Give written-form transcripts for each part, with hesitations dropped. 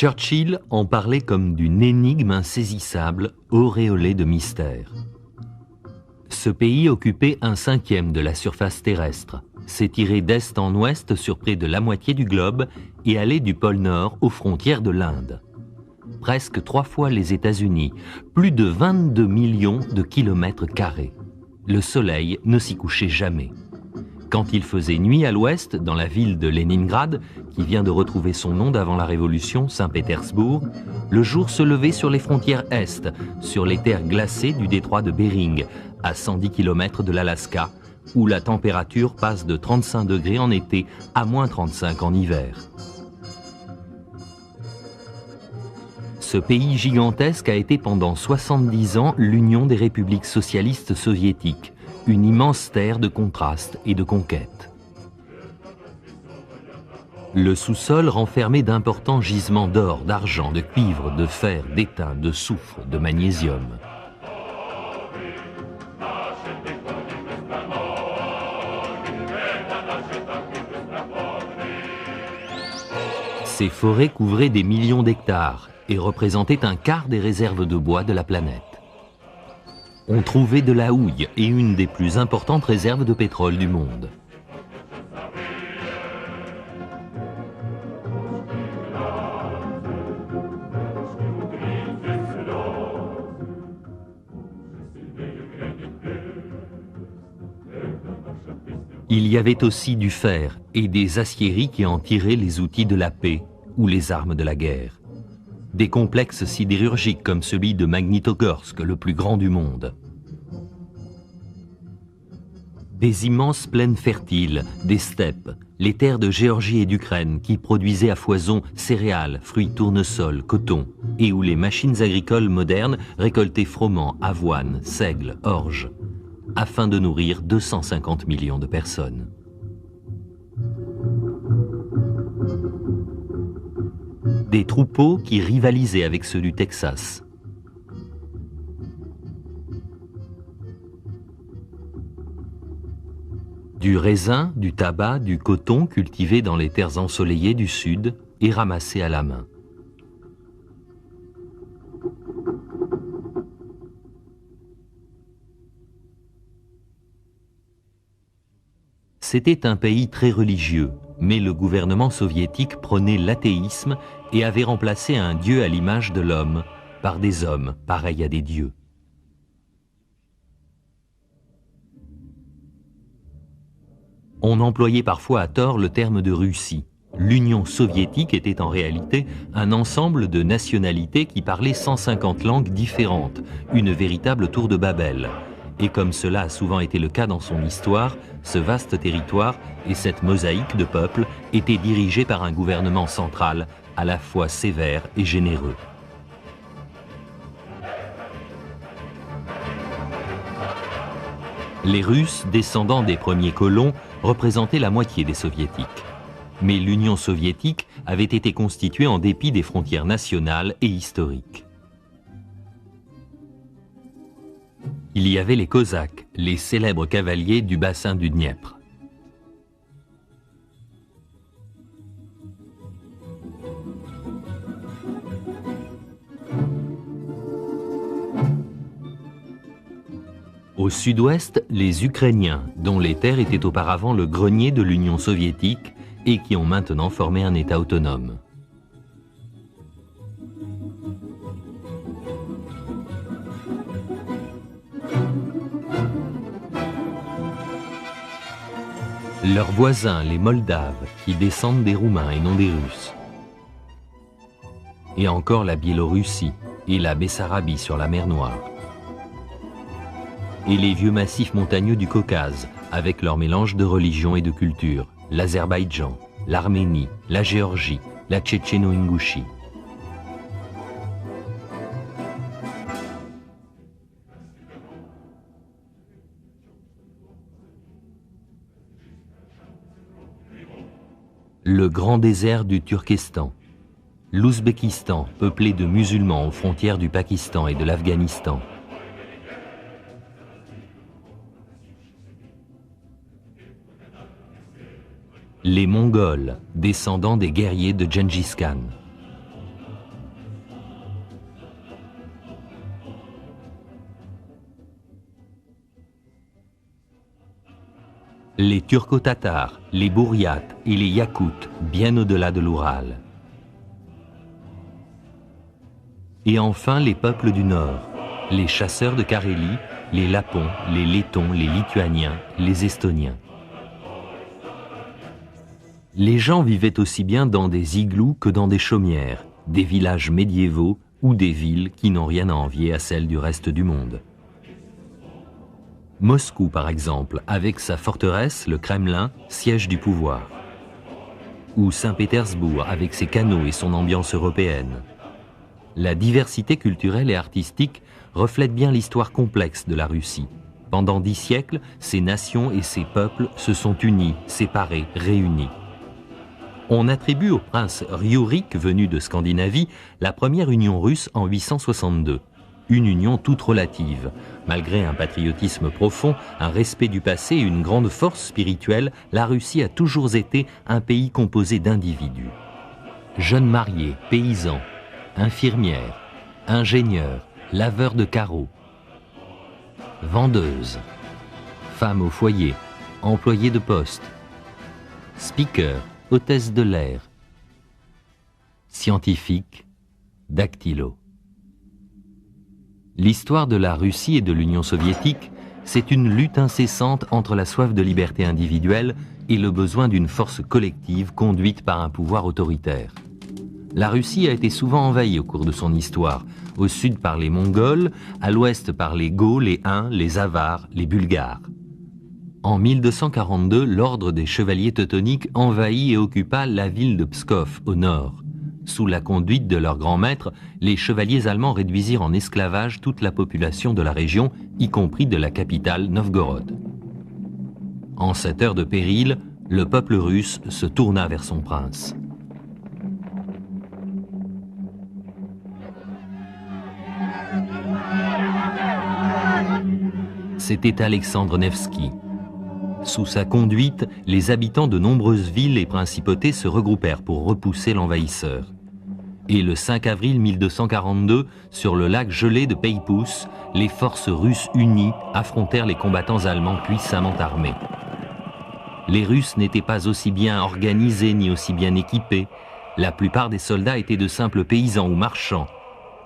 Churchill en parlait comme d'une énigme insaisissable, auréolée de mystère. Ce pays occupait 1/5 de la surface terrestre, s'étirait d'est en ouest sur près de la moitié du globe et allait du pôle Nord aux frontières de l'Inde. Presque 3 fois les États-Unis, plus de 22 millions de kilomètres carrés. Le soleil ne s'y couchait jamais. Quand il faisait nuit à l'ouest, dans la ville de Leningrad, qui vient de retrouver son nom d'avant la Révolution, Saint-Pétersbourg, le jour se levait sur les frontières est, sur les terres glacées du détroit de Bering, à 110 km de l'Alaska, où la température passe de 35 degrés en été à -35 en hiver. Ce pays gigantesque a été pendant 70 ans l'union des républiques socialistes soviétiques, une immense terre de contrastes et de conquêtes. Le sous-sol renfermait d'importants gisements d'or, d'argent, de cuivre, de fer, d'étain, de soufre, de magnésium. Ces forêts couvraient des millions d'hectares et représentaient un quart des réserves de bois de la planète. On trouvait de la houille et une des plus importantes réserves de pétrole du monde. Il y avait aussi du fer et des aciéries qui en tiraient les outils de la paix ou les armes de la guerre. Des complexes sidérurgiques comme celui de Magnitogorsk, le plus grand du monde. Des immenses plaines fertiles, des steppes, les terres de Géorgie et d'Ukraine qui produisaient à foison céréales, fruits, tournesol, coton, et où les machines agricoles modernes récoltaient froment, avoine, seigle, orge, afin de nourrir 250 millions de personnes. Des troupeaux qui rivalisaient avec ceux du Texas. Du raisin, du tabac, du coton cultivés dans les terres ensoleillées du sud et ramassés à la main. C'était un pays très religieux, mais le gouvernement soviétique prônait l'athéisme et avait remplacé un dieu à l'image de l'homme par des hommes pareils à des dieux. On employait parfois à tort le terme de Russie. L'Union soviétique était en réalité un ensemble de nationalités qui parlaient 150 langues différentes, une véritable tour de Babel. Et comme cela a souvent été le cas dans son histoire, ce vaste territoire et cette mosaïque de peuples étaient dirigés par un gouvernement central à la fois sévère et généreux. Les Russes, descendants des premiers colons, représentaient la moitié des Soviétiques. Mais l'Union soviétique avait été constituée en dépit des frontières nationales et historiques. Il y avait les Cosaques, les célèbres cavaliers du bassin du Dniepr. Au sud-ouest, les Ukrainiens, dont les terres étaient auparavant le grenier de l'Union soviétique et qui ont maintenant formé un État autonome. Leurs voisins, les Moldaves, qui descendent des Roumains et non des Russes. Et encore la Biélorussie et la Bessarabie sur la mer Noire. Et les vieux massifs montagneux du Caucase, avec leur mélange de religion et de culture, l'Azerbaïdjan, l'Arménie, la Géorgie, la Tchétchéno-Ingouchie. Le grand désert du Turkestan, l'Ouzbékistan, peuplé de musulmans aux frontières du Pakistan et de l'Afghanistan. Les Mongols, descendants des guerriers de Gengis Khan. les Turco-Tatars, les Bouriates et les Yakoutes, bien au-delà de l'Oural. Et enfin les peuples du Nord, les chasseurs de Carélie, les Lapons, les Lettons, les Lituaniens, les Estoniens. Les gens vivaient aussi bien dans des igloos que dans des chaumières, des villages médiévaux ou des villes qui n'ont rien à envier à celles du reste du monde. Moscou, par exemple, avec sa forteresse, le Kremlin, siège du pouvoir. Ou Saint-Pétersbourg, avec ses canaux et son ambiance européenne. La diversité culturelle et artistique reflète bien l'histoire complexe de la Russie. Pendant 10 siècles, ces nations et ces peuples se sont unis, séparés, réunis. On attribue au prince Rjurik, venu de Scandinavie, la première union russe en 862. Une union toute relative. Malgré un patriotisme profond, un respect du passé et une grande force spirituelle, la Russie a toujours été un pays composé d'individus. Jeunes mariés, paysans, infirmières, ingénieurs, laveurs de carreaux, vendeuses, femmes au foyer, employés de poste, speakers, hôtesses de l'air, scientifiques, dactylos. L'histoire de la Russie et de l'Union soviétique, c'est une lutte incessante entre la soif de liberté individuelle et le besoin d'une force collective conduite par un pouvoir autoritaire. La Russie a été souvent envahie au cours de son histoire, au sud par les Mongols, à l'ouest par les Goths, les Huns, les Avars, les Bulgares. En 1242, l'ordre des chevaliers teutoniques envahit et occupa la ville de Pskov, au nord. Sous la conduite de leur grand maître, les chevaliers allemands réduisirent en esclavage toute la population de la région, y compris de la capitale Novgorod. En cette heure de péril, le peuple russe se tourna vers son prince. C'était Alexandre Nevski. Sous sa conduite, les habitants de nombreuses villes et principautés se regroupèrent pour repousser l'envahisseur. Et le 5 avril 1242, sur le lac gelé de Peipus, les forces russes unies affrontèrent les combattants allemands puissamment armés. Les Russes n'étaient pas aussi bien organisés ni aussi bien équipés. La plupart des soldats étaient de simples paysans ou marchands.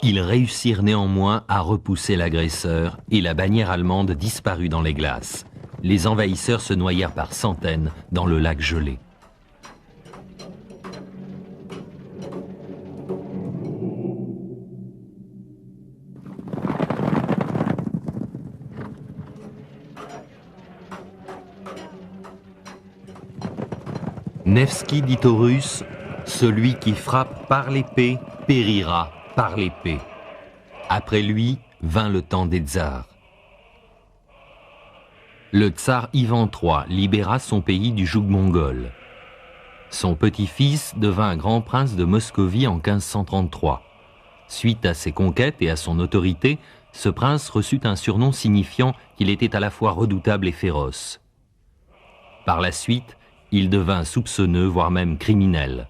Ils réussirent néanmoins à repousser l'agresseur et la bannière allemande disparut dans les glaces. Les envahisseurs se noyèrent par centaines dans le lac gelé. Nevski dit aux Russes, « Celui qui frappe par l'épée périra par l'épée. » Après lui vint le temps des tsars. Le tsar Ivan III libéra son pays du joug mongol. Son petit-fils devint un grand prince de Moscovie en 1533. Suite à ses conquêtes et à son autorité, ce prince reçut un surnom signifiant qu'il était à la fois redoutable et féroce. Par la suite, il devint soupçonneux, voire même criminel.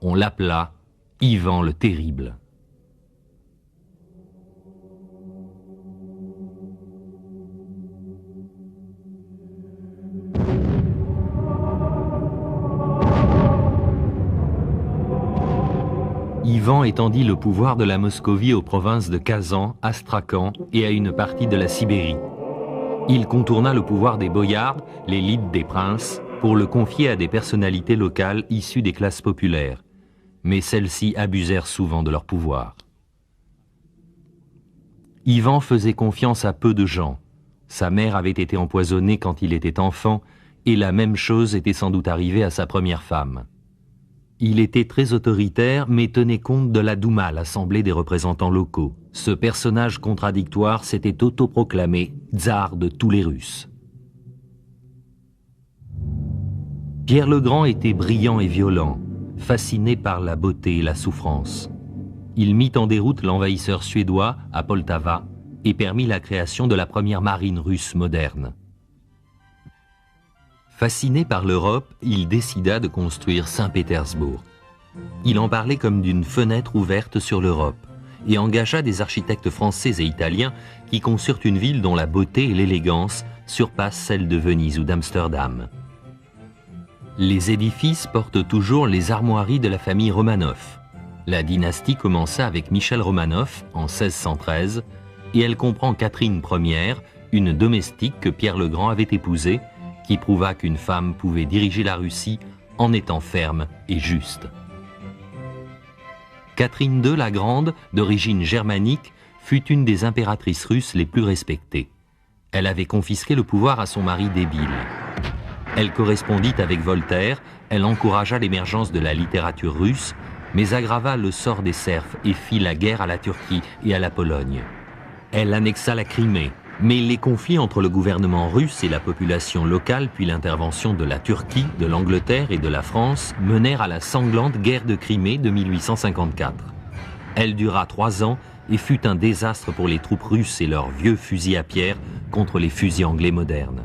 On l'appela Ivan le Terrible. Ivan étendit le pouvoir de la Moscovie aux provinces de Kazan, Astrakhan et à une partie de la Sibérie. Il contourna le pouvoir des boyards, l'élite des princes, pour le confier à des personnalités locales issues des classes populaires. Mais celles-ci abusèrent souvent de leur pouvoir. Ivan faisait confiance à peu de gens. Sa mère avait été empoisonnée quand il était enfant, et la même chose était sans doute arrivée à sa première femme. Il était très autoritaire, mais tenait compte de la Douma, l'assemblée des représentants locaux. Ce personnage contradictoire s'était autoproclamé tsar de tous les Russes. Pierre le Grand était brillant et violent, fasciné par la beauté et la souffrance. Il mit en déroute l'envahisseur suédois à Poltava et permit la création de la première marine russe moderne. Fasciné par l'Europe, il décida de construire Saint-Pétersbourg. Il en parlait comme d'une fenêtre ouverte sur l'Europe et engagea des architectes français et italiens qui conçurent une ville dont la beauté et l'élégance surpasse celle de Venise ou d'Amsterdam. Les édifices portent toujours les armoiries de la famille Romanov. La dynastie commença avec Michel Romanov en 1613 et elle comprend Catherine Ière, une domestique que Pierre le Grand avait épousée, qui prouva qu'une femme pouvait diriger la Russie en étant ferme et juste. Catherine II la Grande, d'origine germanique, fut une des impératrices russes les plus respectées. Elle avait confisqué le pouvoir à son mari débile. Elle correspondit avec Voltaire, elle encouragea l'émergence de la littérature russe, mais aggrava le sort des serfs et fit la guerre à la Turquie et à la Pologne. Elle annexa la Crimée, mais les conflits entre le gouvernement russe et la population locale, puis l'intervention de la Turquie, de l'Angleterre et de la France, menèrent à la sanglante guerre de Crimée de 1854. Elle dura 3 ans et fut un désastre pour les troupes russes et leurs vieux fusils à pierre contre les fusils anglais modernes.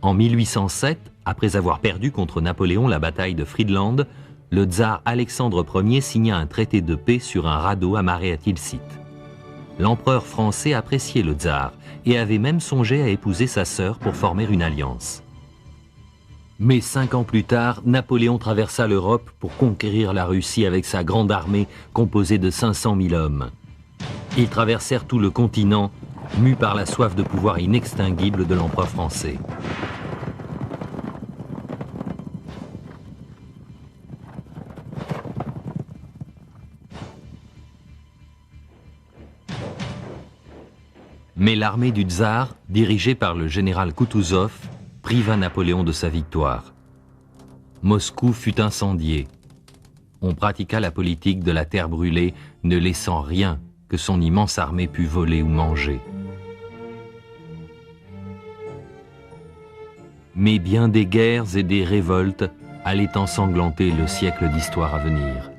En 1807, après avoir perdu contre Napoléon la bataille de Friedland, le tsar Alexandre Ier signa un traité de paix sur un radeau amarré à Tilsit. L'empereur français appréciait le tsar et avait même songé à épouser sa sœur pour former une alliance. Mais 5 ans plus tard, Napoléon traversa l'Europe pour conquérir la Russie avec sa grande armée composée de 500 000 hommes. Ils traversèrent tout le continent, mus par la soif de pouvoir inextinguible de l'empereur français. Mais l'armée du tsar, dirigée par le général Koutouzov, priva Napoléon de sa victoire. Moscou fut incendié. On pratiqua la politique de la terre brûlée, ne laissant rien que son immense armée pût voler ou manger. Mais bien des guerres et des révoltes allaient ensanglanter le siècle d'histoire à venir.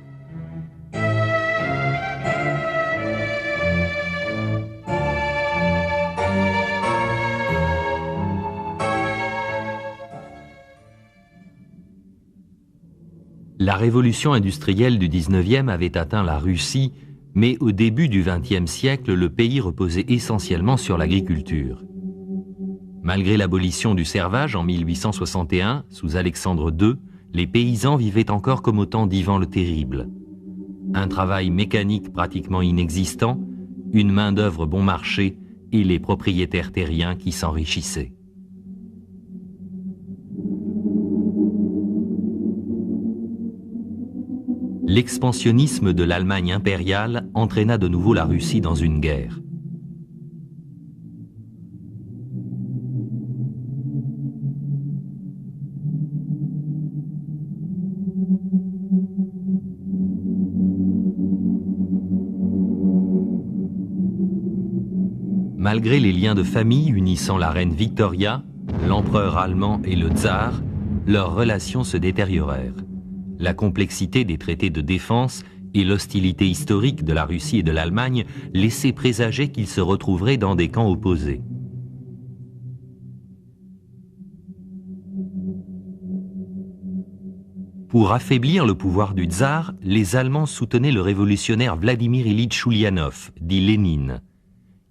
La révolution industrielle du 19e avait atteint la Russie, mais au début du 20e siècle, le pays reposait essentiellement sur l'agriculture. Malgré l'abolition du servage en 1861, sous Alexandre II, les paysans vivaient encore comme au temps d'Ivan le Terrible. Un travail mécanique pratiquement inexistant, une main-d'œuvre bon marché et les propriétaires terriens qui s'enrichissaient. L'expansionnisme de l'Allemagne impériale entraîna de nouveau la Russie dans une guerre. Malgré les liens de famille unissant la reine Victoria, l'empereur allemand et le tsar, leurs relations se détériorèrent. La complexité des traités de défense et l'hostilité historique de la Russie et de l'Allemagne laissaient présager qu'ils se retrouveraient dans des camps opposés. Pour affaiblir le pouvoir du tsar, les Allemands soutenaient le révolutionnaire Vladimir Ilitch Ulyanov, dit Lénine.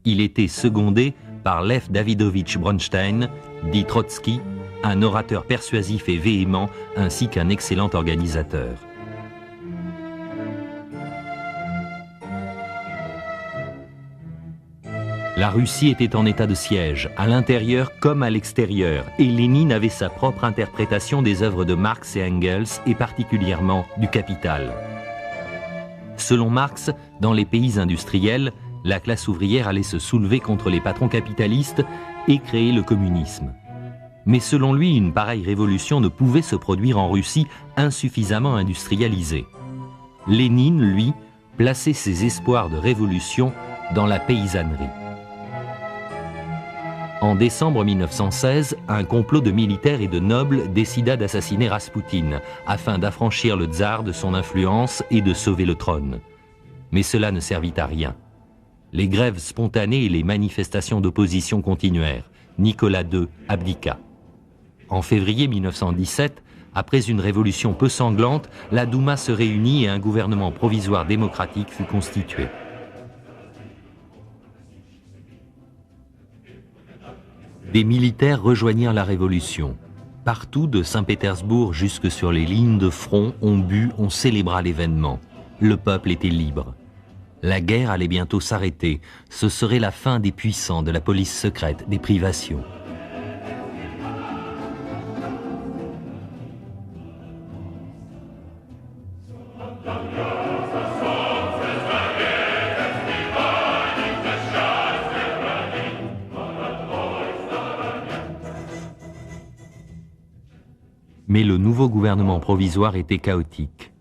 Il était secondé par Lev Davidovitch Bronstein, dit Trotsky, un orateur persuasif et véhément, ainsi qu'un excellent organisateur. La Russie était en état de siège, à l'intérieur comme à l'extérieur, et Lénine avait sa propre interprétation des œuvres de Marx et Engels, et particulièrement du Capital. Selon Marx, dans les pays industriels, la classe ouvrière allait se soulever contre les patrons capitalistes et créer le communisme. Mais selon lui, une pareille révolution ne pouvait se produire en Russie insuffisamment industrialisée. Lénine, lui, plaçait ses espoirs de révolution dans la paysannerie. En décembre 1916, un complot de militaires et de nobles décida d'assassiner Raspoutine afin d'affranchir le tsar de son influence et de sauver le trône. Mais cela ne servit à rien. Les grèves spontanées et les manifestations d'opposition continuèrent. Nicolas II abdiqua. En février 1917, après une révolution peu sanglante, la Douma se réunit et un gouvernement provisoire démocratique fut constitué. Des militaires rejoignirent la révolution. Partout, de Saint-Pétersbourg jusque sur les lignes de front, on but, on célébra l'événement. Le peuple était libre. La guerre allait bientôt s'arrêter. Ce serait la fin des puissants, de la police secrète, des privations. Mais le nouveau gouvernement provisoire était chaotique.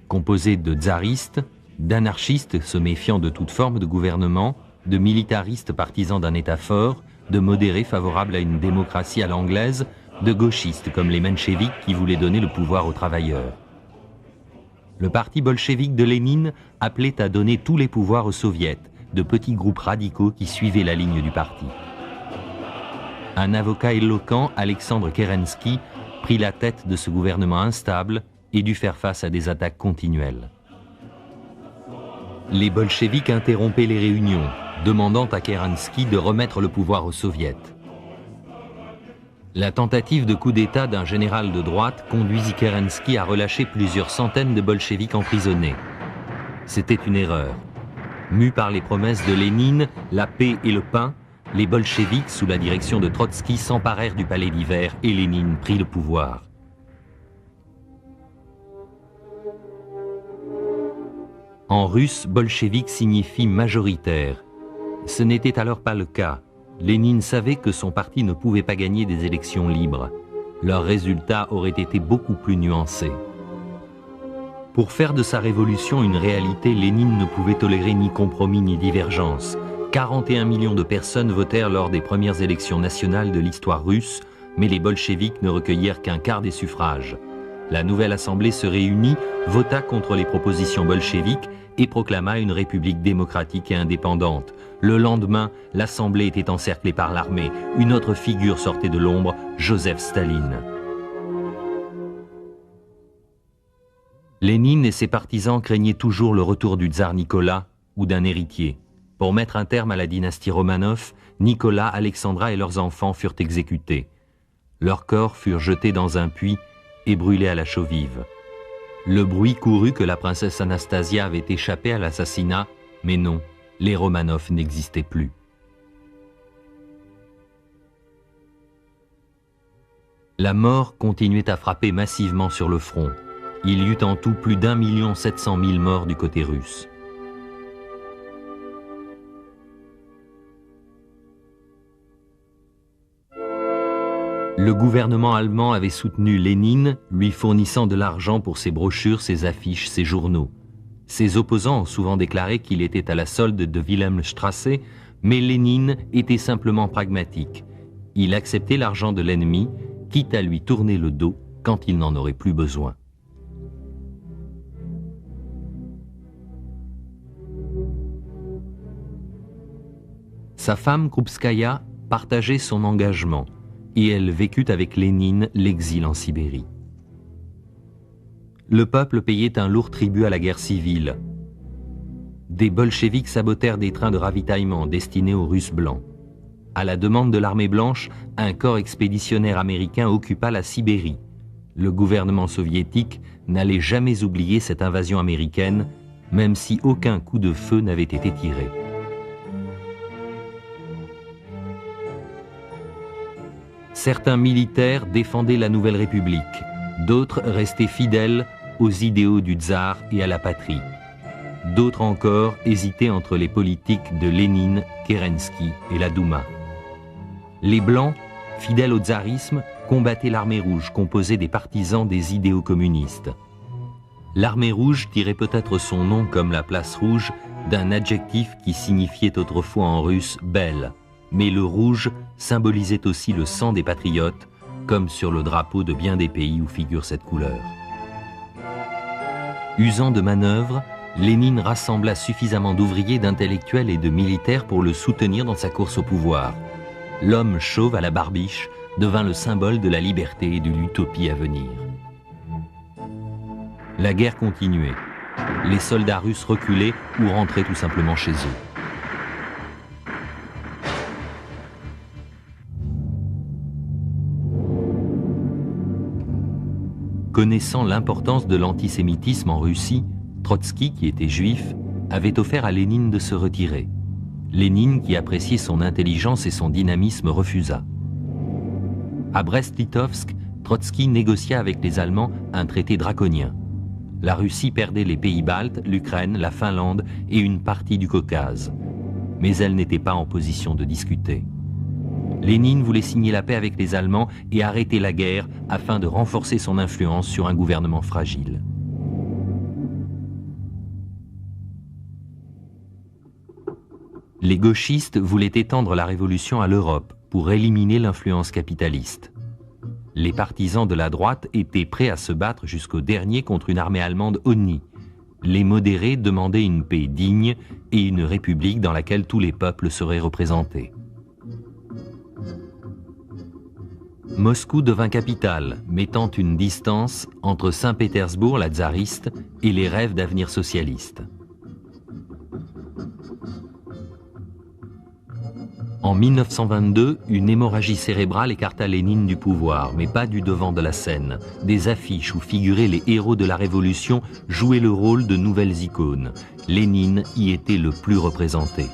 Composé de tsaristes, d'anarchistes se méfiant de toute forme de gouvernement, de militaristes partisans d'un État fort, de modérés favorables à une démocratie à l'anglaise, de gauchistes comme les mencheviks qui voulaient donner le pouvoir aux travailleurs. Le parti bolchevique de Lénine appelait à donner tous les pouvoirs aux soviets, de petits groupes radicaux qui suivaient la ligne du parti. Un avocat éloquent, Alexandre Kerensky, prit la tête de ce gouvernement instable et dut faire face à des attaques continuelles. Les bolcheviks interrompaient les réunions, demandant à Kerensky de remettre le pouvoir aux soviets. La tentative de coup d'État d'un général de droite conduisit Kerensky à relâcher plusieurs centaines de bolcheviks emprisonnés. C'était une erreur. Mus par les promesses de Lénine, la paix et le pain, les bolcheviks, sous la direction de Trotsky, s'emparèrent du palais d'hiver et Lénine prit le pouvoir. En russe, bolchevique signifie majoritaire. Ce n'était alors pas le cas. Lénine savait que son parti ne pouvait pas gagner des élections libres. Leurs résultats auraient été beaucoup plus nuancés. Pour faire de sa révolution une réalité, Lénine ne pouvait tolérer ni compromis ni divergence. 41 millions de personnes votèrent lors des premières élections nationales de l'histoire russe, mais les bolcheviks ne recueillirent qu'un quart des suffrages. La nouvelle assemblée se réunit, vota contre les propositions bolcheviques et proclama une république démocratique et indépendante. Le lendemain, l'assemblée était encerclée par l'armée. Une autre figure sortait de l'ombre, Joseph Staline. Lénine et ses partisans craignaient toujours le retour du tsar Nicolas ou d'un héritier. Pour mettre un terme à la dynastie Romanov, Nicolas, Alexandra et leurs enfants furent exécutés. Leurs corps furent jetés dans un puits et brûlés à la chaux vive. Le bruit courut que la princesse Anastasia avait échappé à l'assassinat, mais non, les Romanov n'existaient plus. La mort continuait à frapper massivement sur le front. Il y eut en tout plus d'1 700 000 morts du côté russe. Le gouvernement allemand avait soutenu Lénine, lui fournissant de l'argent pour ses brochures, ses affiches, ses journaux. Ses opposants ont souvent déclaré qu'il était à la solde de Wilhelmstrasse, mais Lénine était simplement pragmatique. Il acceptait l'argent de l'ennemi, quitte à lui tourner le dos quand il n'en aurait plus besoin. Sa femme, Krupskaya, partageait son engagement et elle vécut avec Lénine l'exil en Sibérie. Le peuple payait un lourd tribut à la guerre civile. Des bolcheviks sabotèrent des trains de ravitaillement destinés aux Russes blancs. À la demande de l'armée blanche, un corps expéditionnaire américain occupa la Sibérie. Le gouvernement soviétique n'allait jamais oublier cette invasion américaine, même si aucun coup de feu n'avait été tiré. Certains militaires défendaient la Nouvelle République, d'autres restaient fidèles aux idéaux du tsar et à la patrie. D'autres encore hésitaient entre les politiques de Lénine, Kerensky et la Douma. Les Blancs, fidèles au tsarisme, combattaient l'Armée rouge composée des partisans des idéaux communistes. L'Armée rouge tirait peut-être son nom, comme la place rouge, d'un adjectif qui signifiait autrefois en russe « belle ». Mais le rouge symbolisait aussi le sang des patriotes, comme sur le drapeau de bien des pays où figure cette couleur. Usant de manœuvres, Lénine rassembla suffisamment d'ouvriers, d'intellectuels et de militaires pour le soutenir dans sa course au pouvoir. L'homme chauve à la barbiche devint le symbole de la liberté et de l'utopie à venir. La guerre continuait. Les soldats russes reculaient ou rentraient tout simplement chez eux. Connaissant l'importance de l'antisémitisme en Russie, Trotsky, qui était juif, avait offert à Lénine de se retirer. Lénine, qui appréciait son intelligence et son dynamisme, refusa. À Brest-Litovsk, Trotsky négocia avec les Allemands un traité draconien. La Russie perdait les pays baltes, l'Ukraine, la Finlande et une partie du Caucase. Mais elle n'était pas en position de discuter. Lénine voulait signer la paix avec les Allemands et arrêter la guerre afin de renforcer son influence sur un gouvernement fragile. Les gauchistes voulaient étendre la révolution à l'Europe pour éliminer l'influence capitaliste. Les partisans de la droite étaient prêts à se battre jusqu'au dernier contre une armée allemande honnie. Les modérés demandaient une paix digne et une république dans laquelle tous les peuples seraient représentés. Moscou devint capitale, mettant une distance entre Saint-Pétersbourg, la tsariste, et les rêves d'avenir socialiste. En 1922, une hémorragie cérébrale écarta Lénine du pouvoir, mais pas du devant de la scène. Des affiches où figuraient les héros de la Révolution jouaient le rôle de nouvelles icônes. Lénine y était le plus représenté.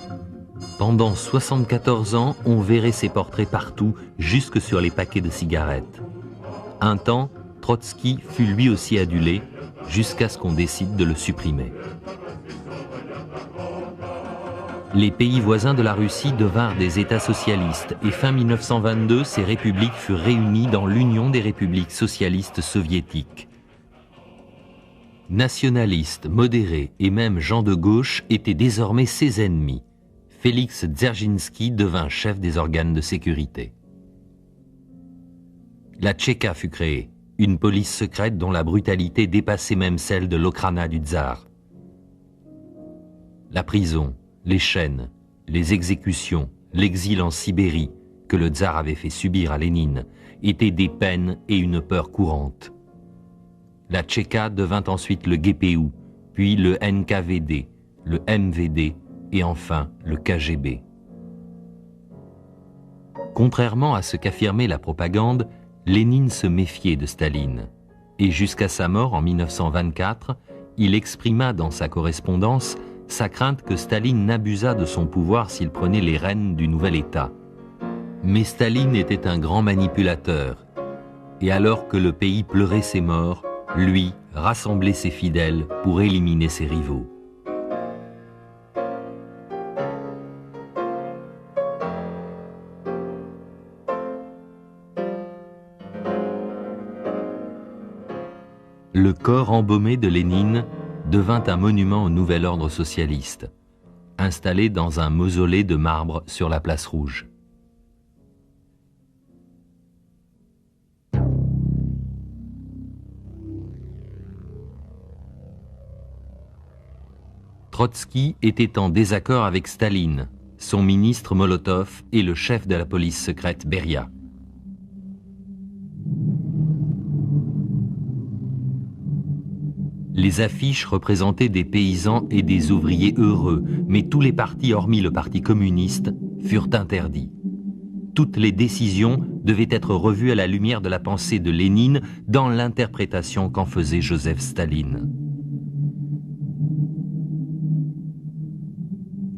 Pendant 74 ans, on verrait ses portraits partout, jusque sur les paquets de cigarettes. Un temps, Trotsky fut lui aussi adulé, jusqu'à ce qu'on décide de le supprimer. Les pays voisins de la Russie devinrent des États socialistes et fin 1922, ces républiques furent réunies dans l'Union des républiques socialistes soviétiques. Nationalistes, modérés et même gens de gauche étaient désormais ses ennemis. Félix Dzerzhinsky devint chef des organes de sécurité. La Tchéka fut créée, une police secrète dont la brutalité dépassait même celle de l'Okhrana du tsar. La prison, les chaînes, les exécutions, l'exil en Sibérie que le tsar avait fait subir à Lénine étaient des peines et une peur courante. La Tchéka devint ensuite le GPU, puis le NKVD, le MVD et enfin le KGB. Contrairement à ce qu'affirmait la propagande, Lénine se méfiait de Staline et jusqu'à sa mort en 1924, il exprima dans sa correspondance sa crainte que Staline n'abusât de son pouvoir s'il prenait les rênes du nouvel État. Mais Staline était un grand manipulateur, et alors que le pays pleurait ses morts, lui rassemblait ses fidèles pour éliminer ses rivaux. Le corps embaumé de Lénine devint un monument au nouvel ordre socialiste, installé dans un mausolée de marbre sur la place Rouge. Trotsky était en désaccord avec Staline, son ministre Molotov et le chef de la police secrète Beria. Les affiches représentaient des paysans et des ouvriers heureux, mais tous les partis, hormis le Parti communiste, furent interdits. Toutes les décisions devaient être revues à la lumière de la pensée de Lénine dans l'interprétation qu'en faisait Joseph Staline.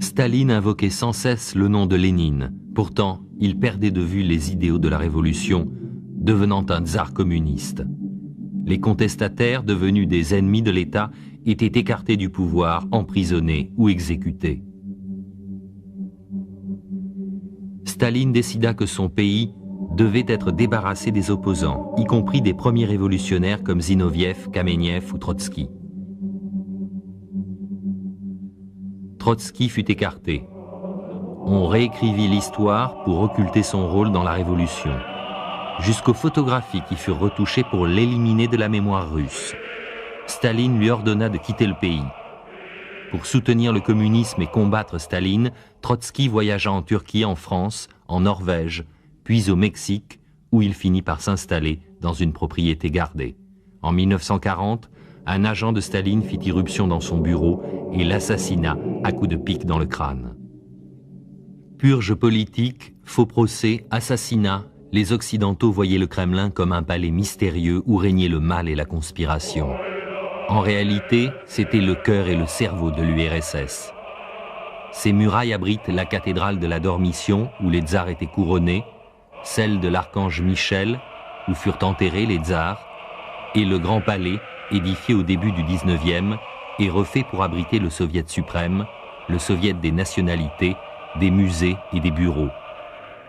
Staline invoquait sans cesse le nom de Lénine. Pourtant, il perdait de vue les idéaux de la Révolution, devenant un tsar communiste. Les contestataires, devenus des ennemis de l'État, étaient écartés du pouvoir, emprisonnés ou exécutés. Staline décida que son pays devait être débarrassé des opposants, y compris des premiers révolutionnaires comme Zinoviev, Kamenev ou Trotsky. Trotsky fut écarté. On réécrivit l'histoire pour occulter son rôle dans la Révolution, jusqu'aux photographies qui furent retouchées pour l'éliminer de la mémoire russe. Staline lui ordonna de quitter le pays. Pour soutenir le communisme et combattre Staline, Trotsky voyagea en Turquie, en France, en Norvège, puis au Mexique, où il finit par s'installer dans une propriété gardée. En 1940, un agent de Staline fit irruption dans son bureau et l'assassina à coups de pique dans le crâne. Purge politique, faux procès, assassinat, Les Occidentaux voyaient le Kremlin comme un palais mystérieux où régnait le mal et la conspiration. En réalité, c'était le cœur et le cerveau de l'URSS. Ces murailles abritent la cathédrale de la Dormition, où les tsars étaient couronnés, celle de l'archange Michel, où furent enterrés les tsars, et le Grand Palais, édifié au début du 19e, et refait pour abriter le Soviet suprême, le Soviet des nationalités, des musées et des bureaux.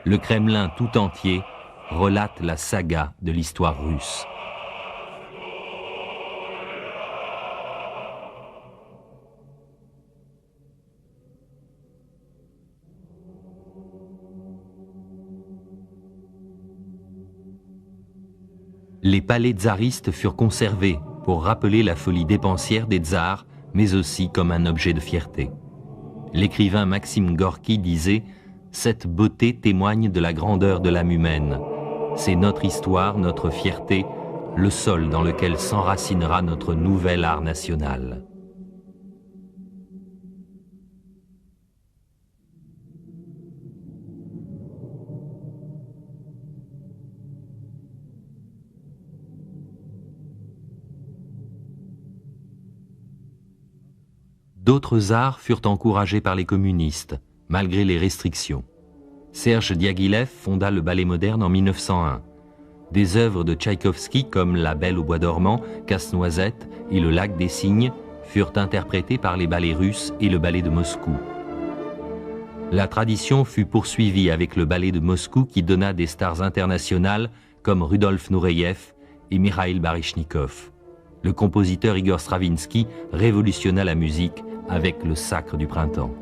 Le Kremlin tout entier relate la saga de l'histoire russe. Les palais tsaristes furent conservés pour rappeler la folie dépensière des tsars, mais aussi comme un objet de fierté. L'écrivain Maxime Gorky disait « Cette beauté témoigne de la grandeur de l'âme humaine. C'est notre histoire, notre fierté, le sol dans lequel s'enracinera notre nouvel art national. » D'autres arts furent encouragés par les communistes, malgré les restrictions. Serge Diaghilev fonda le ballet moderne en 1901. Des œuvres de Tchaïkovski comme La Belle au bois dormant, Casse-Noisette et Le Lac des Cygnes furent interprétées par les ballets russes et le ballet de Moscou. La tradition fut poursuivie avec le ballet de Moscou qui donna des stars internationales comme Rudolf Nureyev et Mikhaïl Baryshnikov. Le compositeur Igor Stravinsky révolutionna la musique avec le Sacre du printemps.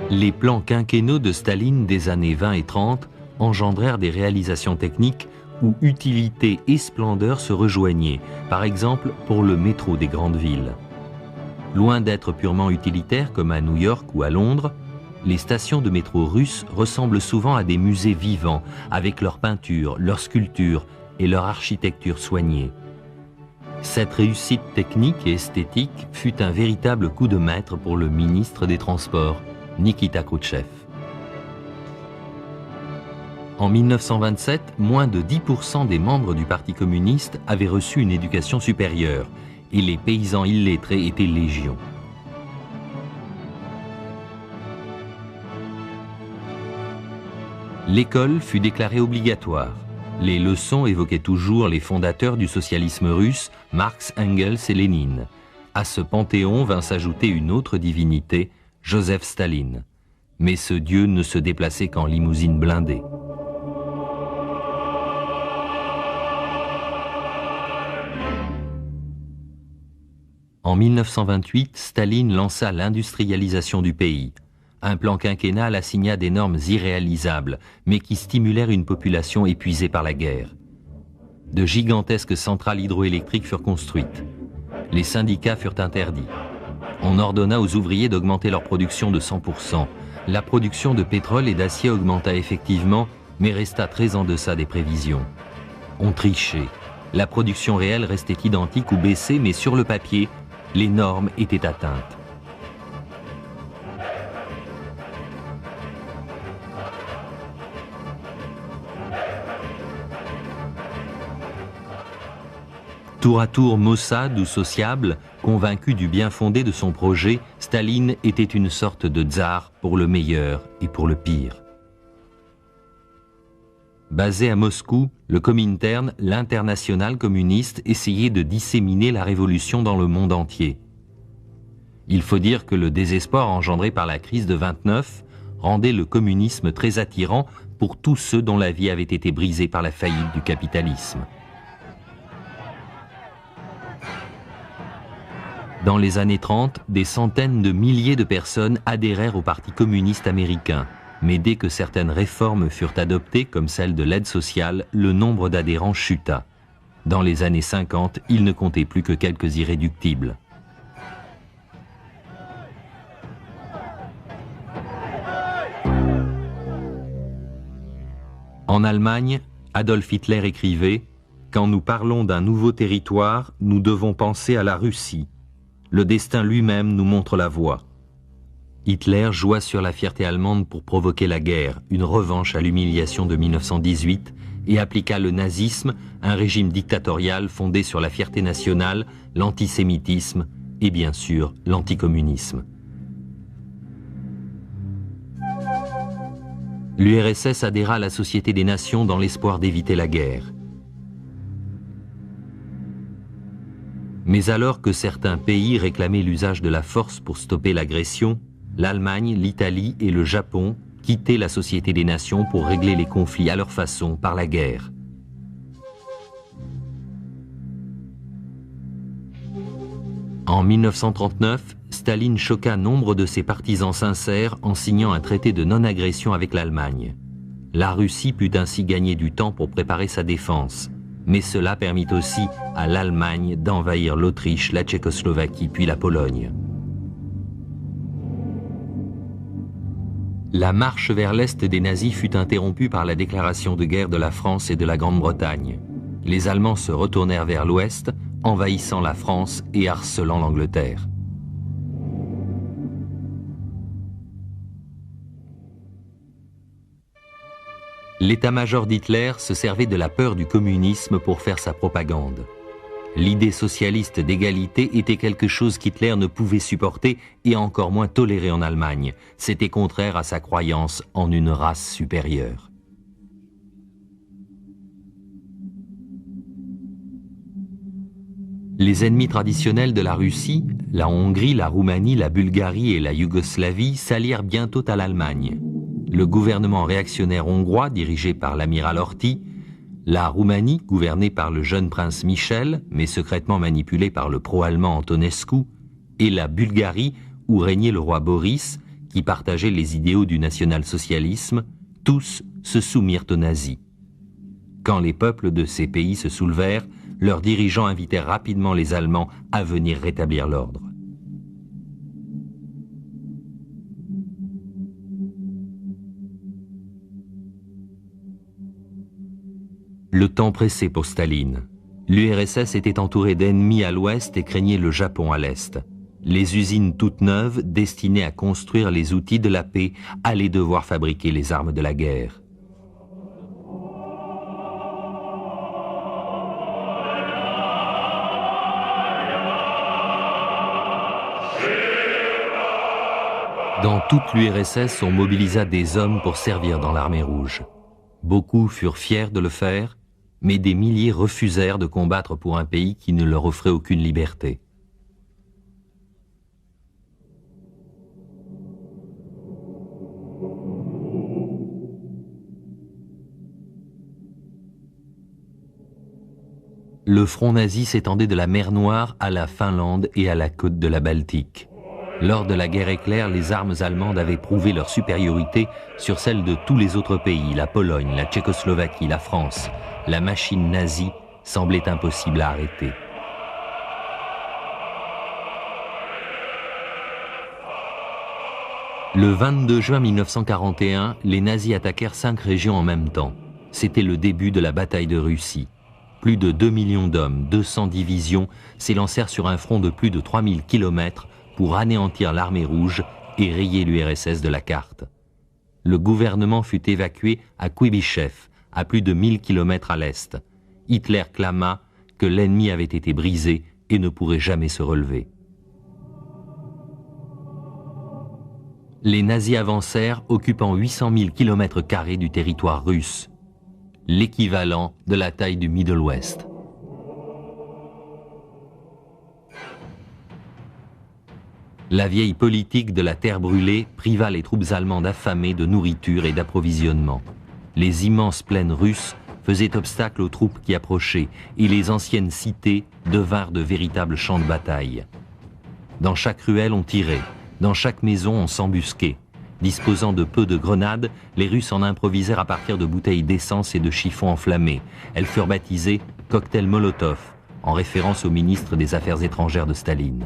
Les plans quinquennaux de Staline des années 20 et 30 engendrèrent des réalisations techniques où utilité et splendeur se rejoignaient, par exemple pour le métro des grandes villes. Loin d'être purement utilitaires comme à New York ou à Londres, les stations de métro russes ressemblent souvent à des musées vivants, avec leurs peintures, leurs sculptures et leur architecture soignée. Cette réussite technique et esthétique fut un véritable coup de maître pour le ministre des Transports, Nikita Khrouchtchev. En 1927, moins de 10% des membres du Parti communiste avaient reçu une éducation supérieure et les paysans illettrés étaient légion. L'école fut déclarée obligatoire. Les leçons évoquaient toujours les fondateurs du socialisme russe, Marx, Engels et Lénine. À ce panthéon vint s'ajouter une autre divinité, Joseph Staline. Mais ce dieu ne se déplaçait qu'en limousine blindée. En 1928, Staline lança l'industrialisation du pays. Un plan quinquennal assigna des normes irréalisables, mais qui stimulèrent une population épuisée par la guerre. De gigantesques centrales hydroélectriques furent construites. Les syndicats furent interdits. On ordonna aux ouvriers d'augmenter leur production de 100%. La production de pétrole et d'acier augmenta effectivement, mais resta très en deçà des prévisions. On trichait. La production réelle restait identique ou baissait, mais sur le papier, les normes étaient atteintes. Tour à tour maussade ou sociable, convaincu du bien fondé de son projet, Staline était une sorte de tsar pour le meilleur et pour le pire. Basé à Moscou, le Comintern, l'internationale communiste, essayait de disséminer la révolution dans le monde entier. Il faut dire que le désespoir engendré par la crise de 29 rendait le communisme très attirant pour tous ceux dont la vie avait été brisée par la faillite du capitalisme. Dans les années 30, des centaines de milliers de personnes adhérèrent au Parti communiste américain. Mais dès que certaines réformes furent adoptées, comme celle de l'aide sociale, le nombre d'adhérents chuta. Dans les années 50, il ne comptait plus que quelques irréductibles. En Allemagne, Adolf Hitler écrivait « Quand nous parlons d'un nouveau territoire, nous devons penser à la Russie. Le destin lui-même nous montre la voie. » Hitler joua sur la fierté allemande pour provoquer la guerre, une revanche à l'humiliation de 1918, et appliqua le nazisme, un régime dictatorial fondé sur la fierté nationale, l'antisémitisme et bien sûr l'anticommunisme. L'URSS adhéra à la Société des Nations dans l'espoir d'éviter la guerre. Mais alors que certains pays réclamaient l'usage de la force pour stopper l'agression, l'Allemagne, l'Italie et le Japon quittaient la Société des Nations pour régler les conflits à leur façon par la guerre. En 1939, Staline choqua nombre de ses partisans sincères en signant un traité de non-agression avec l'Allemagne. La Russie put ainsi gagner du temps pour préparer sa défense, mais cela permit aussi à l'Allemagne d'envahir l'Autriche, la Tchécoslovaquie puis la Pologne. La marche vers l'Est des nazis fut interrompue par la déclaration de guerre de la France et de la Grande-Bretagne. Les Allemands se retournèrent vers l'Ouest, envahissant la France et harcelant l'Angleterre. L'état-major d'Hitler se servait de la peur du communisme pour faire sa propagande. L'idée socialiste d'égalité était quelque chose qu'Hitler ne pouvait supporter et encore moins tolérer en Allemagne. C'était contraire à sa croyance en une race supérieure. Les ennemis traditionnels de la Russie, la Hongrie, la Roumanie, la Bulgarie et la Yougoslavie, s'allièrent bientôt à l'Allemagne. Le gouvernement réactionnaire hongrois, dirigé par l'amiral Horthy, la Roumanie, gouvernée par le jeune prince Michel, mais secrètement manipulée par le pro-allemand Antonescu, et la Bulgarie, où régnait le roi Boris, qui partageait les idéaux du national-socialisme, tous se soumirent aux nazis. Quand les peuples de ces pays se soulevèrent, leurs dirigeants invitèrent rapidement les Allemands à venir rétablir l'ordre. Le temps pressait pour Staline. L'URSS était entourée d'ennemis à l'ouest et craignait le Japon à l'est. Les usines toutes neuves, destinées à construire les outils de la paix, allaient devoir fabriquer les armes de la guerre. Dans toute l'URSS, on mobilisa des hommes pour servir dans l'armée rouge. Beaucoup furent fiers de le faire, mais des milliers refusèrent de combattre pour un pays qui ne leur offrait aucune liberté. Le front nazi s'étendait de la mer Noire à la Finlande et à la côte de la Baltique. Lors de la guerre éclair, les armes allemandes avaient prouvé leur supériorité sur celles de tous les autres pays, la Pologne, la Tchécoslovaquie, la France. La machine nazie semblait impossible à arrêter. Le 22 juin 1941, les nazis attaquèrent 5 régions en même temps. C'était le début de la bataille de Russie. Plus de 2 millions d'hommes, 200 divisions, s'élancèrent sur un front de plus de 3000 km pour anéantir l'armée rouge et rayer l'URSS de la carte. Le gouvernement fut évacué à Kuibychev, à plus de 1000 km à l'est. Hitler clama que l'ennemi avait été brisé et ne pourrait jamais se relever. Les nazis avancèrent, occupant 800 000 km² du territoire russe, l'équivalent de la taille du Middle West. La vieille politique de la terre brûlée priva les troupes allemandes affamées de nourriture et d'approvisionnement. Les immenses plaines russes faisaient obstacle aux troupes qui approchaient et les anciennes cités devinrent de véritables champs de bataille. Dans chaque ruelle, on tirait. Dans chaque maison, on s'embusquait. Disposant de peu de grenades, les Russes en improvisèrent à partir de bouteilles d'essence et de chiffons enflammés. Elles furent baptisées « cocktail Molotov », en référence au ministre des Affaires étrangères de Staline.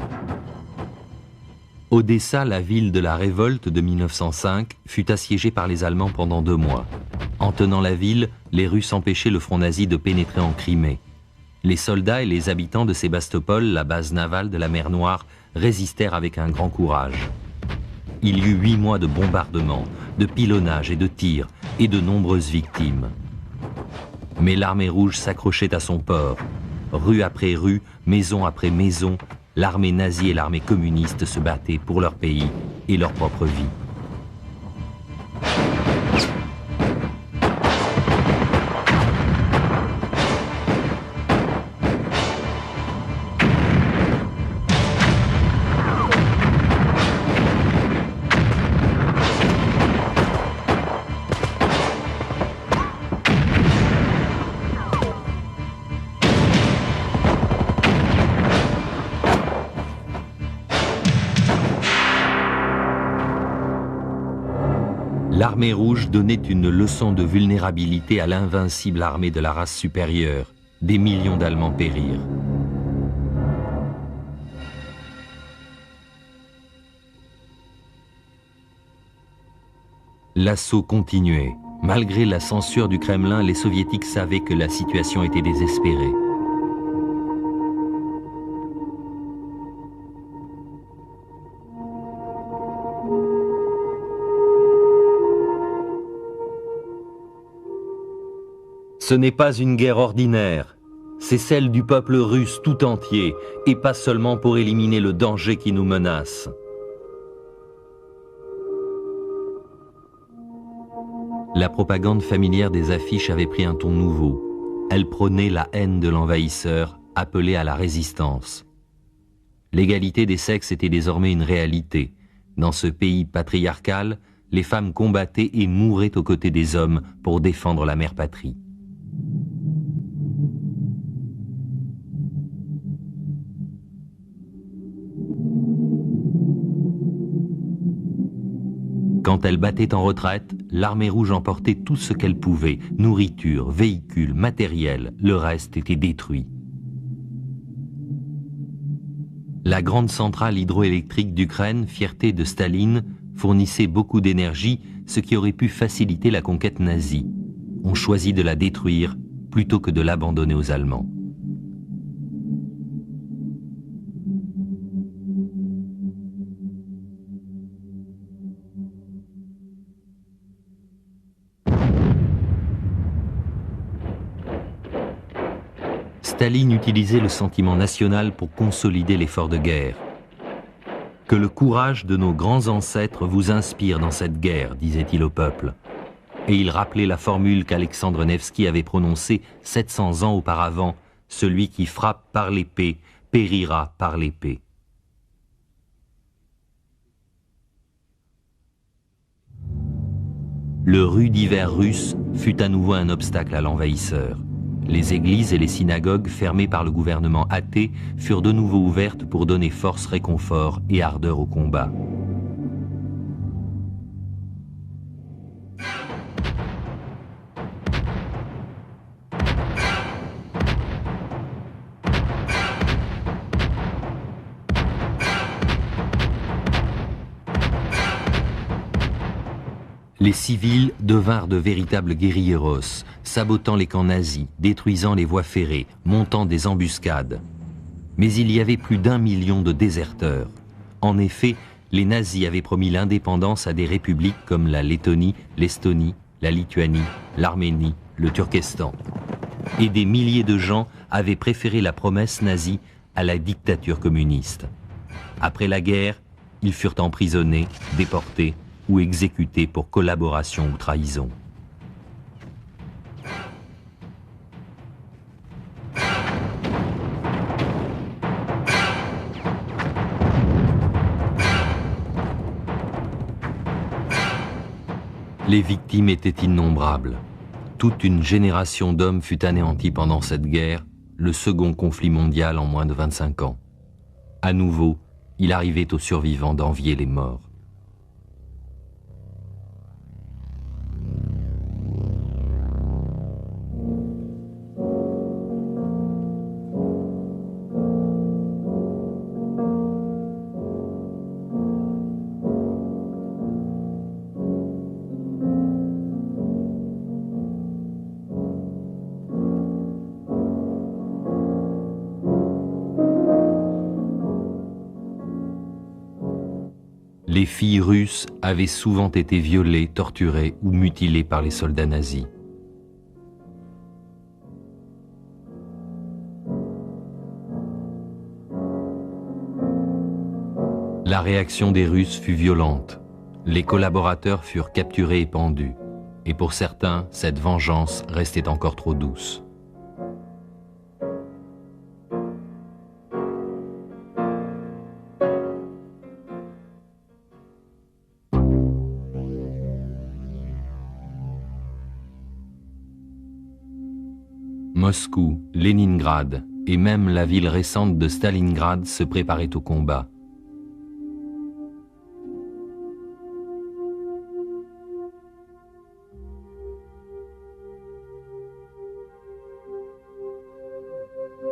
Odessa, la ville de la révolte de 1905, fut assiégée par les Allemands pendant 2 mois. En tenant la ville, les Russes empêchaient le front nazi de pénétrer en Crimée. Les soldats et les habitants de Sébastopol, la base navale de la mer Noire, résistèrent avec un grand courage. Il y eut 8 mois de bombardements, de pilonnage et de tirs, et de nombreuses victimes. Mais l'armée rouge s'accrochait à son port. Rue après rue, maison après maison, l'armée nazie et l'armée communiste se battaient pour leur pays et leur propre vie. L'armée rouge donnait une leçon de vulnérabilité à l'invincible armée de la race supérieure. Des millions d'Allemands périrent. L'assaut continuait. Malgré la censure du Kremlin, les soviétiques savaient que la situation était désespérée. Ce n'est pas une guerre ordinaire, c'est celle du peuple russe tout entier, et pas seulement pour éliminer le danger qui nous menace. La propagande familière des affiches avait pris un ton nouveau. Elle prônait la haine de l'envahisseur, appelée à la résistance. L'égalité des sexes était désormais une réalité. Dans ce pays patriarcal, les femmes combattaient et mouraient aux côtés des hommes pour défendre la mère patrie. Quand elle battait en retraite, l'armée rouge emportait tout ce qu'elle pouvait, nourriture, véhicules, matériel, le reste était détruit. La grande centrale hydroélectrique d'Ukraine, fierté de Staline, fournissait beaucoup d'énergie, ce qui aurait pu faciliter la conquête nazie. On choisit de la détruire plutôt que de l'abandonner aux Allemands. Staline utilisait le sentiment national pour consolider l'effort de guerre. « Que le courage de nos grands ancêtres vous inspire dans cette guerre », disait-il au peuple. Et il rappelait la formule qu'Alexandre Nevsky avait prononcée 700 ans auparavant, « Celui qui frappe par l'épée périra par l'épée ». Le rude hiver russe fut à nouveau un obstacle à l'envahisseur. Les églises et les synagogues, fermées par le gouvernement athée, furent de nouveau ouvertes pour donner force, réconfort et ardeur au combat. Les civils devinrent de véritables guérilleros, sabotant les camps nazis, détruisant les voies ferrées, montant des embuscades. Mais il y avait plus d'1 million de déserteurs. En effet, les nazis avaient promis l'indépendance à des républiques comme la Lettonie, l'Estonie, la Lituanie, l'Arménie, le Turkestan. Et des milliers de gens avaient préféré la promesse nazie à la dictature communiste. Après la guerre, ils furent emprisonnés, déportés, ou exécutés pour collaboration ou trahison. Les victimes étaient innombrables. Toute une génération d'hommes fut anéantie pendant cette guerre, le second conflit mondial en moins de 25 ans. À nouveau, il arrivait aux survivants d'envier les morts. Les filles russes avaient souvent été violées, torturées ou mutilées par les soldats nazis. La réaction des Russes fut violente. Les collaborateurs furent capturés et pendus. Et pour certains, cette vengeance restait encore trop douce. Moscou, Leningrad et même la ville récente de Stalingrad se préparaient au combat.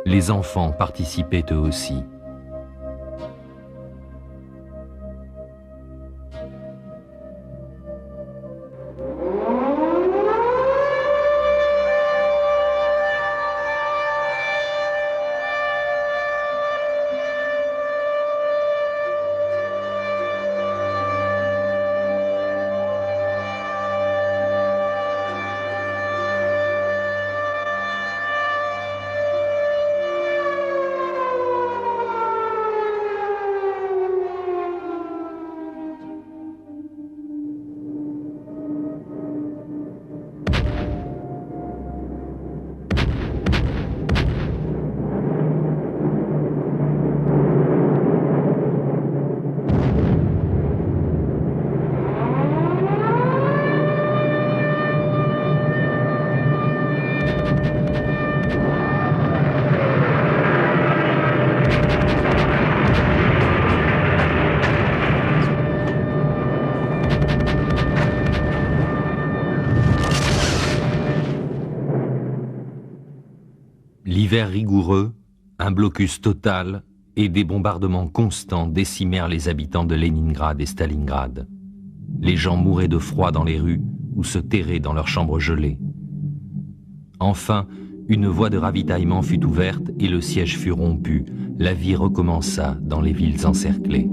Les enfants participaient eux aussi. L'hiver rigoureux, un blocus total et des bombardements constants décimèrent les habitants de Leningrad et Stalingrad. Les gens mouraient de froid dans les rues ou se terraient dans leurs chambres gelées. Enfin, une voie de ravitaillement fut ouverte et le siège fut rompu. La vie recommença dans les villes encerclées.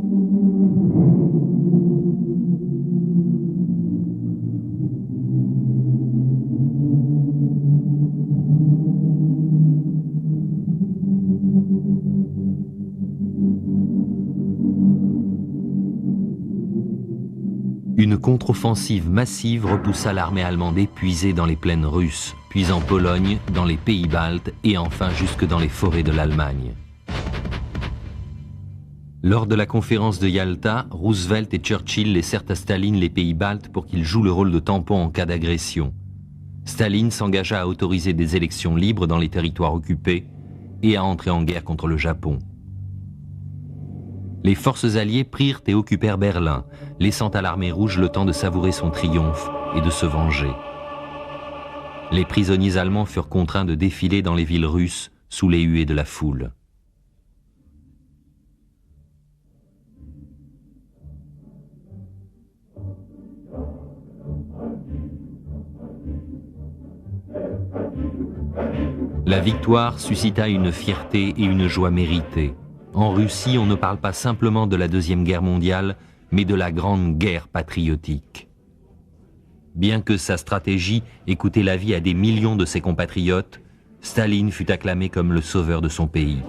Une contre-offensive massive repoussa l'armée allemande épuisée dans les plaines russes, puis en Pologne, dans les pays baltes et enfin jusque dans les forêts de l'Allemagne. Lors de la conférence de Yalta, Roosevelt et Churchill laissèrent à Staline les pays baltes pour qu'il joue le rôle de tampon en cas d'agression. Staline s'engagea à autoriser des élections libres dans les territoires occupés et à entrer en guerre contre le Japon. Les forces alliées prirent et occupèrent Berlin, laissant à l'armée rouge le temps de savourer son triomphe et de se venger. Les prisonniers allemands furent contraints de défiler dans les villes russes sous les huées de la foule. La victoire suscita une fierté et une joie méritées. En Russie, on ne parle pas simplement de la Deuxième Guerre mondiale, mais de la Grande Guerre patriotique. Bien que sa stratégie ait coûté la vie à des millions de ses compatriotes, Staline fut acclamé comme le sauveur de son pays.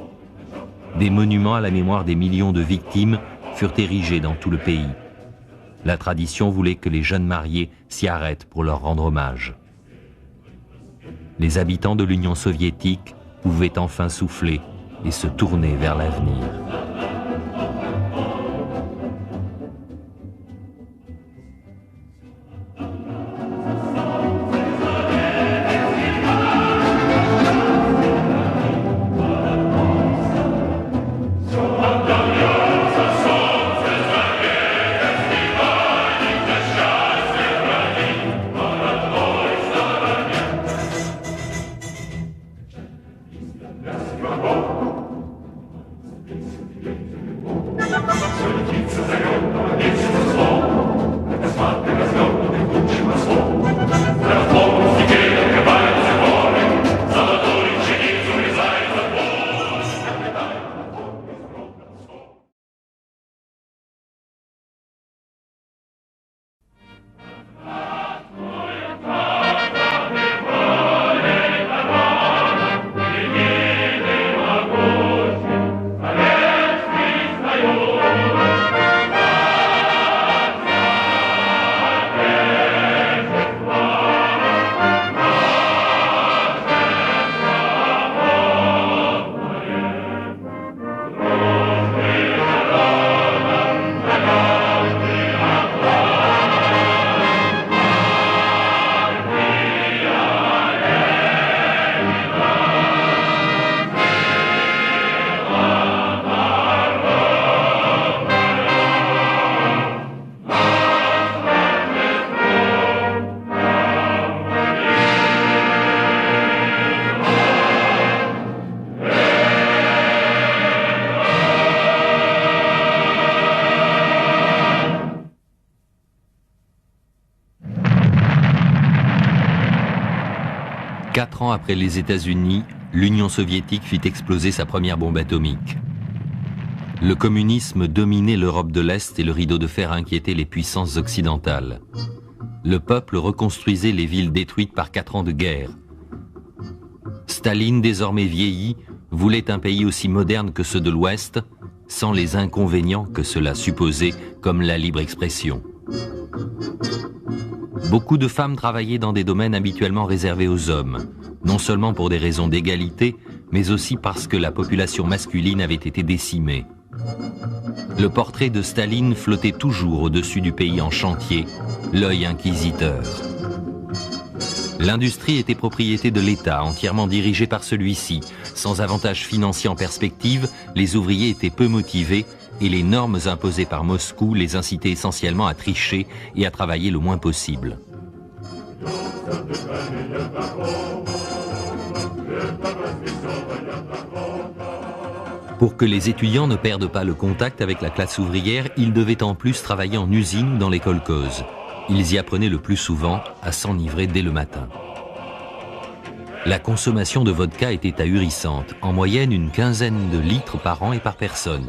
Des monuments à la mémoire des millions de victimes furent érigés dans tout le pays. La tradition voulait que les jeunes mariés s'y arrêtent pour leur rendre hommage. Les habitants de l'Union soviétique pouvaient enfin souffler et se tourner vers l'avenir. 4 ans après les États-Unis, l'Union soviétique fit exploser sa première bombe atomique. Le communisme dominait l'Europe de l'Est et le rideau de fer inquiétait les puissances occidentales. Le peuple reconstruisait les villes détruites par 4 ans de guerre. Staline, désormais vieilli, voulait un pays aussi moderne que ceux de l'Ouest, sans les inconvénients que cela supposait, comme la libre expression. Beaucoup de femmes travaillaient dans des domaines habituellement réservés aux hommes, non seulement pour des raisons d'égalité, mais aussi parce que la population masculine avait été décimée. Le portrait de Staline flottait toujours au-dessus du pays en chantier, l'œil inquisiteur. L'industrie était propriété de l'État, entièrement dirigée par celui-ci. Sans avantages financiers en perspective, les ouvriers étaient peu motivés et les normes imposées par Moscou les incitaient essentiellement à tricher et à travailler le moins possible. Pour que les étudiants ne perdent pas le contact avec la classe ouvrière, ils devaient en plus travailler en usine ou dans les kolkhozes. Ils y apprenaient le plus souvent à s'enivrer dès le matin. La consommation de vodka était ahurissante, en moyenne une 15aine de litres par an et par personne.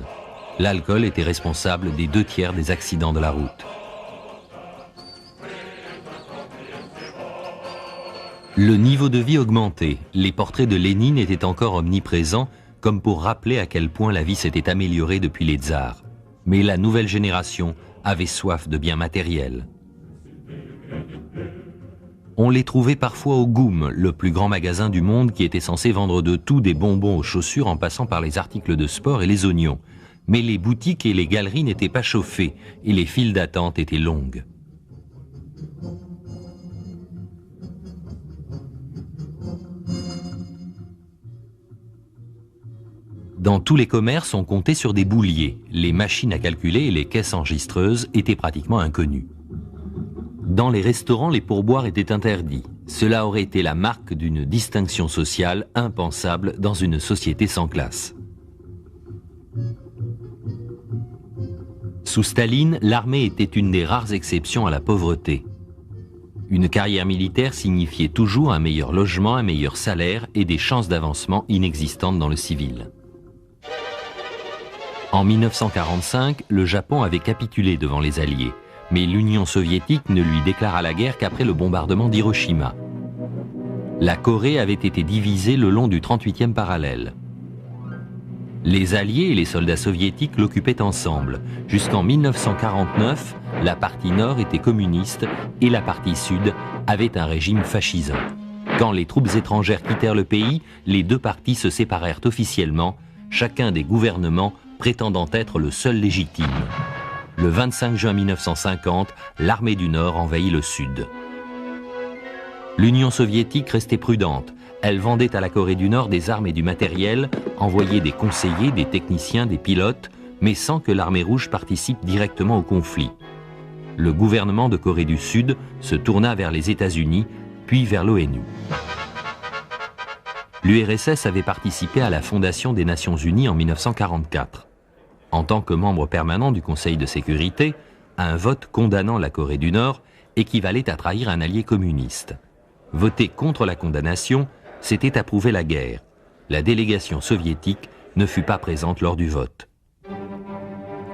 L'alcool était responsable des 2/3 des accidents de la route. Le niveau de vie augmentait, les portraits de Lénine étaient encore omniprésents, comme pour rappeler à quel point la vie s'était améliorée depuis les tsars. Mais la nouvelle génération avait soif de biens matériels. On les trouvait parfois au GUM, le plus grand magasin du monde qui était censé vendre de tout, des bonbons aux chaussures en passant par les articles de sport et les oignons. Mais les boutiques et les galeries n'étaient pas chauffées et les files d'attente étaient longues. Dans tous les commerces, on comptait sur des bouliers. Les machines à calculer et les caisses enregistreuses étaient pratiquement inconnues. Dans les restaurants, les pourboires étaient interdits. Cela aurait été la marque d'une distinction sociale impensable dans une société sans classe. Sous Staline, l'armée était une des rares exceptions à la pauvreté. Une carrière militaire signifiait toujours un meilleur logement, un meilleur salaire et des chances d'avancement inexistantes dans le civil. En 1945, le Japon avait capitulé devant les Alliés. Mais l'Union soviétique ne lui déclara la guerre qu'après le bombardement d'Hiroshima. La Corée avait été divisée le long du 38e parallèle. Les Alliés et les soldats soviétiques l'occupaient ensemble. Jusqu'en 1949, la partie nord était communiste et la partie sud avait un régime fascisant. Quand les troupes étrangères quittèrent le pays, les deux parties se séparèrent officiellement, chacun des gouvernements prétendant être le seul légitime. Le 25 juin 1950, l'armée du Nord envahit le Sud. L'Union soviétique restait prudente. Elle vendait à la Corée du Nord des armes et du matériel, envoyait des conseillers, des techniciens, des pilotes, mais sans que l'armée rouge participe directement au conflit. Le gouvernement de Corée du Sud se tourna vers les États-Unis, puis vers l'ONU. L'URSS avait participé à la fondation des Nations Unies en 1944. En tant que membre permanent du Conseil de sécurité, un vote condamnant la Corée du Nord équivalait à trahir un allié communiste. Voter contre la condamnation, c'était approuver la guerre. La délégation soviétique ne fut pas présente lors du vote.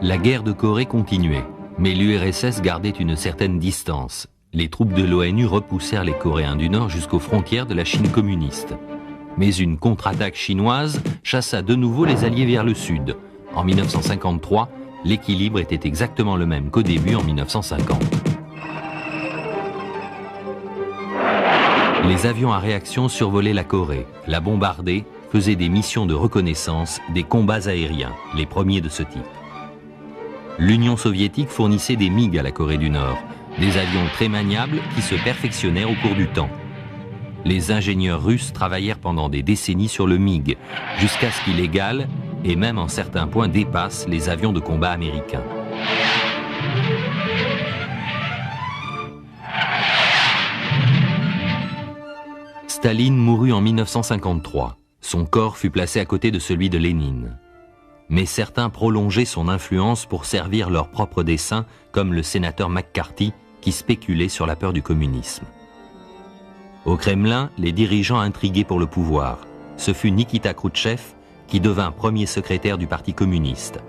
La guerre de Corée continuait, mais l'URSS gardait une certaine distance. Les troupes de l'ONU repoussèrent les Coréens du Nord jusqu'aux frontières de la Chine communiste. Mais une contre-attaque chinoise chassa de nouveau les Alliés vers le sud. En 1953, l'équilibre était exactement le même qu'au début en 1950. Les avions à réaction survolaient la Corée, la bombardaient, faisaient des missions de reconnaissance, des combats aériens, les premiers de ce type. L'Union soviétique fournissait des MiG à la Corée du Nord, des avions très maniables qui se perfectionnèrent au cours du temps. Les ingénieurs russes travaillèrent pendant des décennies sur le MiG, jusqu'à ce qu'il égale et même en certains points dépasse les avions de combat américains. Staline mourut en 1953. Son corps fut placé à côté de celui de Lénine. Mais certains prolongeaient son influence pour servir leurs propres desseins, comme le sénateur McCarthy, qui spéculait sur la peur du communisme. Au Kremlin, les dirigeants intriguaient pour le pouvoir. Ce fut Nikita Khrouchtchev qui devint premier secrétaire du Parti communiste.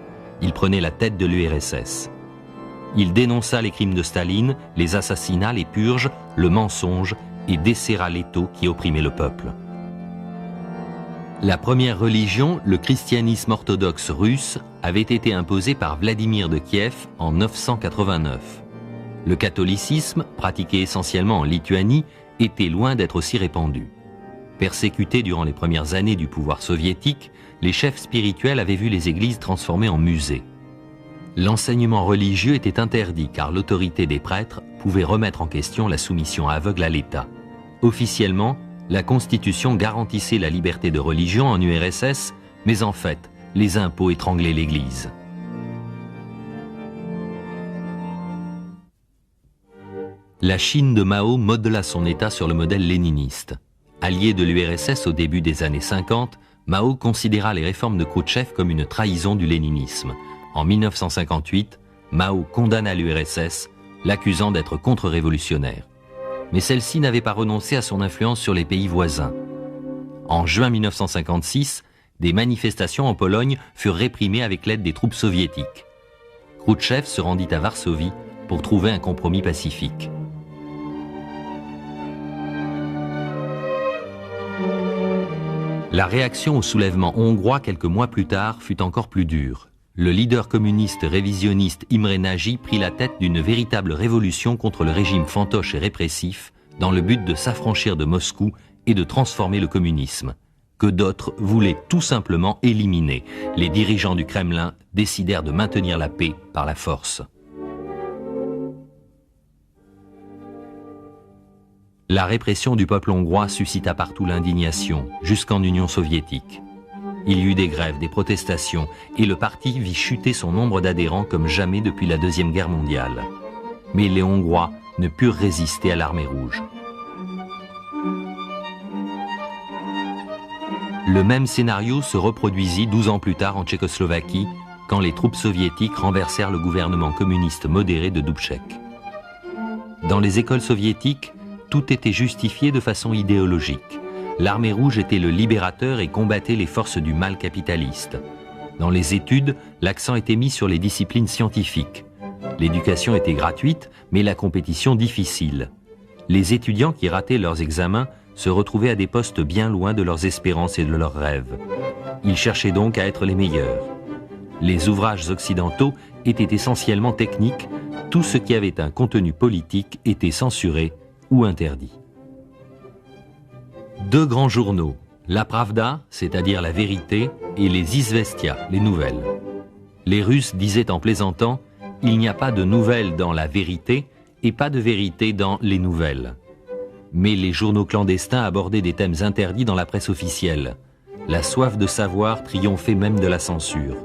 Il prenait la tête de l'URSS. Il dénonça les crimes de Staline, les assassinats, les purges, le mensonge et desserra l'étau qui opprimait le peuple. La première religion, le christianisme orthodoxe russe, avait été imposée par Vladimir de Kiev en 989. Le catholicisme, pratiqué essentiellement en Lituanie, était loin d'être aussi répandu. Persécutés durant les premières années du pouvoir soviétique, les chefs spirituels avaient vu les églises transformées en musées. L'enseignement religieux était interdit car l'autorité des prêtres pouvait remettre en question la soumission aveugle à l'État. Officiellement, la Constitution garantissait la liberté de religion en URSS, mais en fait, les impôts étranglaient l'Église. La Chine de Mao modela son État sur le modèle léniniste. Allié de l'URSS au début des années 50, Mao considéra les réformes de Khrouchtchev comme une trahison du léninisme. En 1958, Mao condamna l'URSS, l'accusant d'être contre-révolutionnaire. Mais celle-ci n'avait pas renoncé à son influence sur les pays voisins. En juin 1956, des manifestations en Pologne furent réprimées avec l'aide des troupes soviétiques. Khrouchtchev se rendit à Varsovie pour trouver un compromis pacifique. La réaction au soulèvement hongrois quelques mois plus tard fut encore plus dure. Le leader communiste révisionniste Imre Nagy prit la tête d'une véritable révolution contre le régime fantoche et répressif dans le but de s'affranchir de Moscou et de transformer le communisme, que d'autres voulaient tout simplement éliminer. Les dirigeants du Kremlin décidèrent de maintenir la paix par la force. La répression du peuple hongrois suscita partout l'indignation, jusqu'en Union soviétique. Il y eut des grèves, des protestations, et le parti vit chuter son nombre d'adhérents comme jamais depuis la Deuxième Guerre mondiale. Mais les Hongrois ne purent résister à l'armée rouge. Le même scénario se reproduisit 12 ans plus tard en Tchécoslovaquie, quand les troupes soviétiques renversèrent le gouvernement communiste modéré de Dubček. Dans les écoles soviétiques, tout était justifié de façon idéologique. L'armée rouge était le libérateur et combattait les forces du mal capitaliste. Dans les études, l'accent était mis sur les disciplines scientifiques. L'éducation était gratuite, mais la compétition difficile. Les étudiants qui rataient leurs examens se retrouvaient à des postes bien loin de leurs espérances et de leurs rêves. Ils cherchaient donc à être les meilleurs. Les ouvrages occidentaux étaient essentiellement techniques, tout ce qui avait un contenu politique était censuré ou interdit. Deux grands journaux, La Pravda, c'est-à-dire la vérité, et les Izvestia, les nouvelles. Les Russes disaient en plaisantant « Il n'y a pas de nouvelles dans la vérité et pas de vérité dans les nouvelles ». Mais les journaux clandestins abordaient des thèmes interdits dans la presse officielle. La soif de savoir triomphait même de la censure.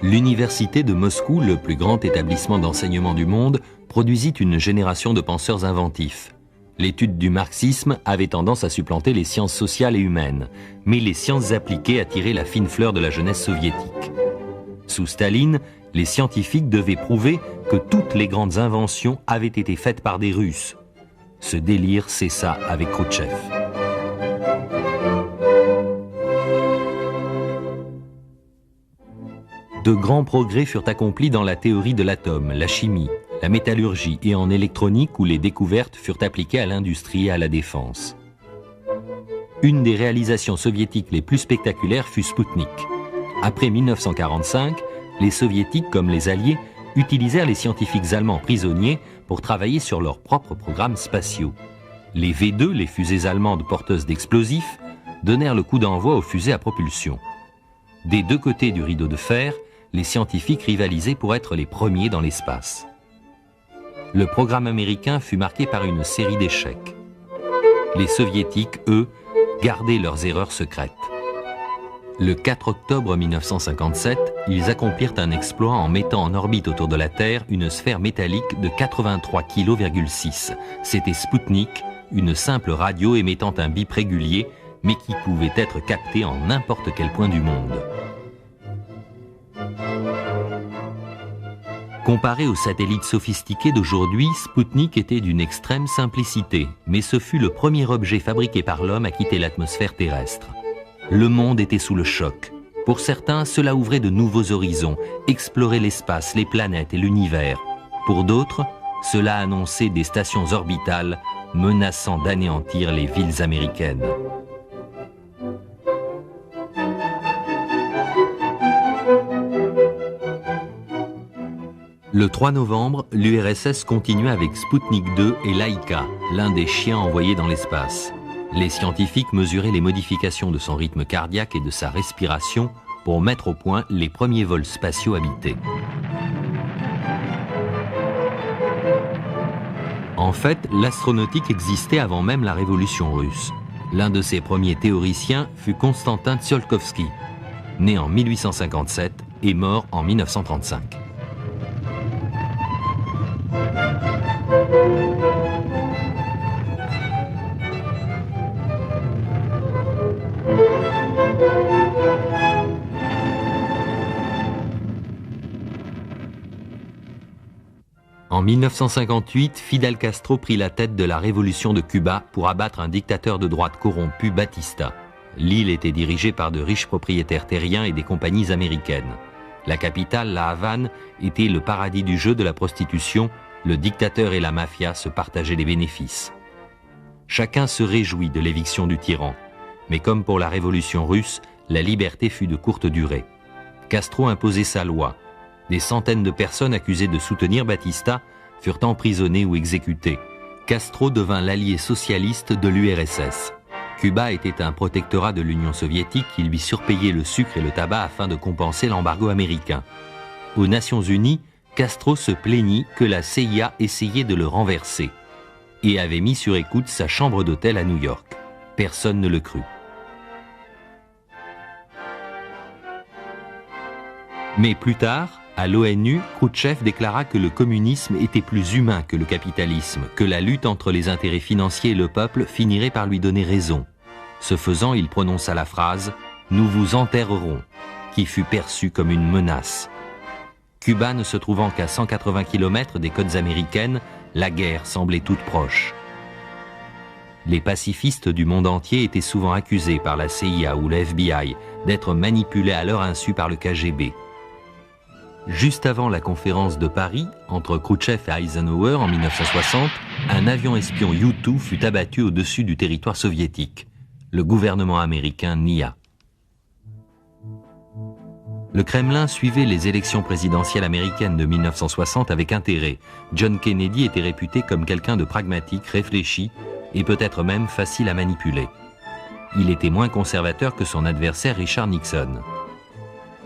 L'université de Moscou, le plus grand établissement d'enseignement du monde, produisit une génération de penseurs inventifs. L'étude du marxisme avait tendance à supplanter les sciences sociales et humaines, mais les sciences appliquées attiraient la fine fleur de la jeunesse soviétique. Sous Staline, les scientifiques devaient prouver que toutes les grandes inventions avaient été faites par des Russes. Ce délire cessa avec Khrouchtchev. De grands progrès furent accomplis dans la théorie de l'atome, la chimie, la métallurgie et en électronique où les découvertes furent appliquées à l'industrie et à la défense. Une des réalisations soviétiques les plus spectaculaires fut Spoutnik. Après 1945, les soviétiques comme les alliés utilisèrent les scientifiques allemands prisonniers pour travailler sur leurs propres programmes spatiaux. Les V2, les fusées allemandes porteuses d'explosifs, donnèrent le coup d'envoi aux fusées à propulsion. Des deux côtés du rideau de fer, les scientifiques rivalisaient pour être les premiers dans l'espace. Le programme américain fut marqué par une série d'échecs. Les soviétiques, eux, gardaient leurs erreurs secrètes. Le 4 octobre 1957, ils accomplirent un exploit en mettant en orbite autour de la Terre une sphère métallique de 83,6 kg. C'était Spoutnik, une simple radio émettant un bip régulier, mais qui pouvait être captée en n'importe quel point du monde. Comparé aux satellites sophistiqués d'aujourd'hui, Spoutnik était d'une extrême simplicité, mais ce fut le premier objet fabriqué par l'homme à quitter l'atmosphère terrestre. Le monde était sous le choc. Pour certains, cela ouvrait de nouveaux horizons, explorer l'espace, les planètes et l'univers. Pour d'autres, cela annonçait des stations orbitales menaçant d'anéantir les villes américaines. Le 3 novembre, l'URSS continuait avec Spoutnik 2 et Laïka, l'un des chiens envoyés dans l'espace. Les scientifiques mesuraient les modifications de son rythme cardiaque et de sa respiration pour mettre au point les premiers vols spatiaux habités. En fait, l'astronautique existait avant même la révolution russe. L'un de ses premiers théoriciens fut Konstantin Tsiolkovsky, né en 1857 et mort en 1935. En 1958, Fidel Castro prit la tête de la révolution de Cuba pour abattre un dictateur de droite corrompu, Batista. L'île était dirigée par de riches propriétaires terriens et des compagnies américaines. La capitale, La Havane, était le paradis du jeu de la prostitution. Le dictateur et la mafia se partageaient les bénéfices. Chacun se réjouit de l'éviction du tyran. Mais comme pour la révolution russe, la liberté fut de courte durée. Castro imposait sa loi. Des centaines de personnes accusées de soutenir Batista furent emprisonnées ou exécutées. Castro devint l'allié socialiste de l'URSS. Cuba était un protectorat de l'Union soviétique qui lui surpayait le sucre et le tabac afin de compenser l'embargo américain. Aux Nations Unies, Castro se plaignit que la CIA essayait de le renverser et avait mis sur écoute sa chambre d'hôtel à New York. Personne ne le crut. Mais plus tard, à l'ONU, Khrouchtchev déclara que le communisme était plus humain que le capitalisme, que la lutte entre les intérêts financiers et le peuple finirait par lui donner raison. Ce faisant, il prononça la phrase « Nous vous enterrerons », qui fut perçue comme une menace. Cuba ne se trouvant qu'à 180 km des côtes américaines, la guerre semblait toute proche. Les pacifistes du monde entier étaient souvent accusés par la CIA ou le FBI d'être manipulés à leur insu par le KGB. Juste avant la conférence de Paris, entre Khrouchtchev et Eisenhower en 1960, un avion espion U-2 fut abattu au-dessus du territoire soviétique. Le gouvernement américain nia. Le Kremlin suivait les élections présidentielles américaines de 1960 avec intérêt. John Kennedy était réputé comme quelqu'un de pragmatique, réfléchi et peut-être même facile à manipuler. Il était moins conservateur que son adversaire Richard Nixon.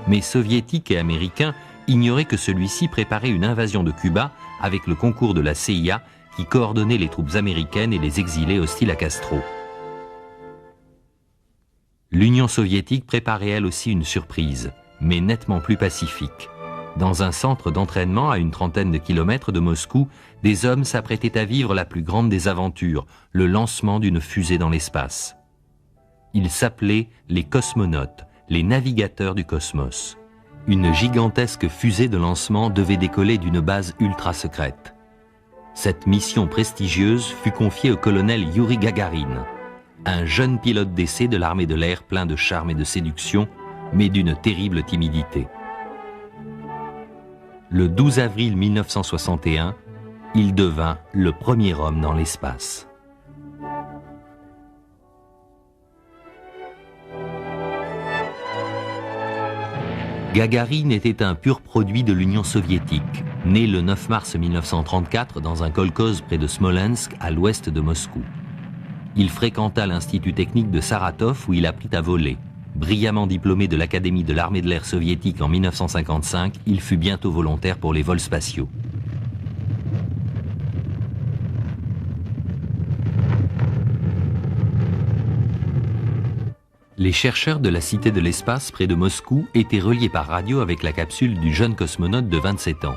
Mais soviétiques et américains ignoraient que celui-ci préparait une invasion de Cuba avec le concours de la CIA qui coordonnait les troupes américaines et les exilés hostiles à Castro. L'Union soviétique préparait elle aussi une surprise, mais nettement plus pacifique. Dans un centre d'entraînement à une trentaine de kilomètres de Moscou, des hommes s'apprêtaient à vivre la plus grande des aventures, le lancement d'une fusée dans l'espace. Ils s'appelaient les cosmonautes, les navigateurs du cosmos. Une gigantesque fusée de lancement devait décoller d'une base ultra secrète. Cette mission prestigieuse fut confiée au colonel Youri Gagarin, un jeune pilote d'essai de l'armée de l'air plein de charme et de séduction, mais d'une terrible timidité. Le 12 avril 1961, il devint le premier homme dans l'espace. Gagarine était un pur produit de l'Union soviétique, né le 9 mars 1934 dans un kolkhoze près de Smolensk, à l'ouest de Moscou. Il fréquenta l'Institut technique de Saratov où il apprit à voler. Brillamment diplômé de l'Académie de l'armée de l'air soviétique en 1955, il fut bientôt volontaire pour les vols spatiaux. Les chercheurs de la Cité de l'Espace près de Moscou étaient reliés par radio avec la capsule du jeune cosmonaute de 27 ans.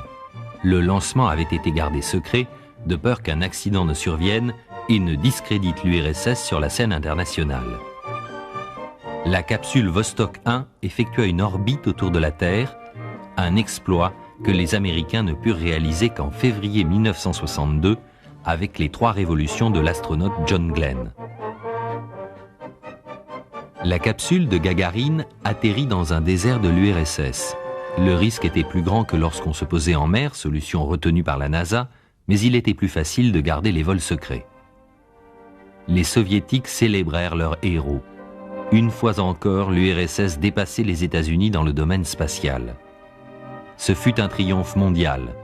Le lancement avait été gardé secret, de peur qu'un accident ne survienne et ne discrédite l'URSS sur la scène internationale. La capsule Vostok 1 effectua une orbite autour de la Terre, un exploit que les Américains ne purent réaliser qu'en février 1962 avec les 3 révolutions de l'astronaute John Glenn. La capsule de Gagarine atterrit dans un désert de l'URSS. Le risque était plus grand que lorsqu'on se posait en mer, solution retenue par la NASA, mais il était plus facile de garder les vols secrets. Les Soviétiques célébrèrent leurs héros. Une fois encore, l'URSS dépassait les États-Unis dans le domaine spatial. Ce fut un triomphe mondial.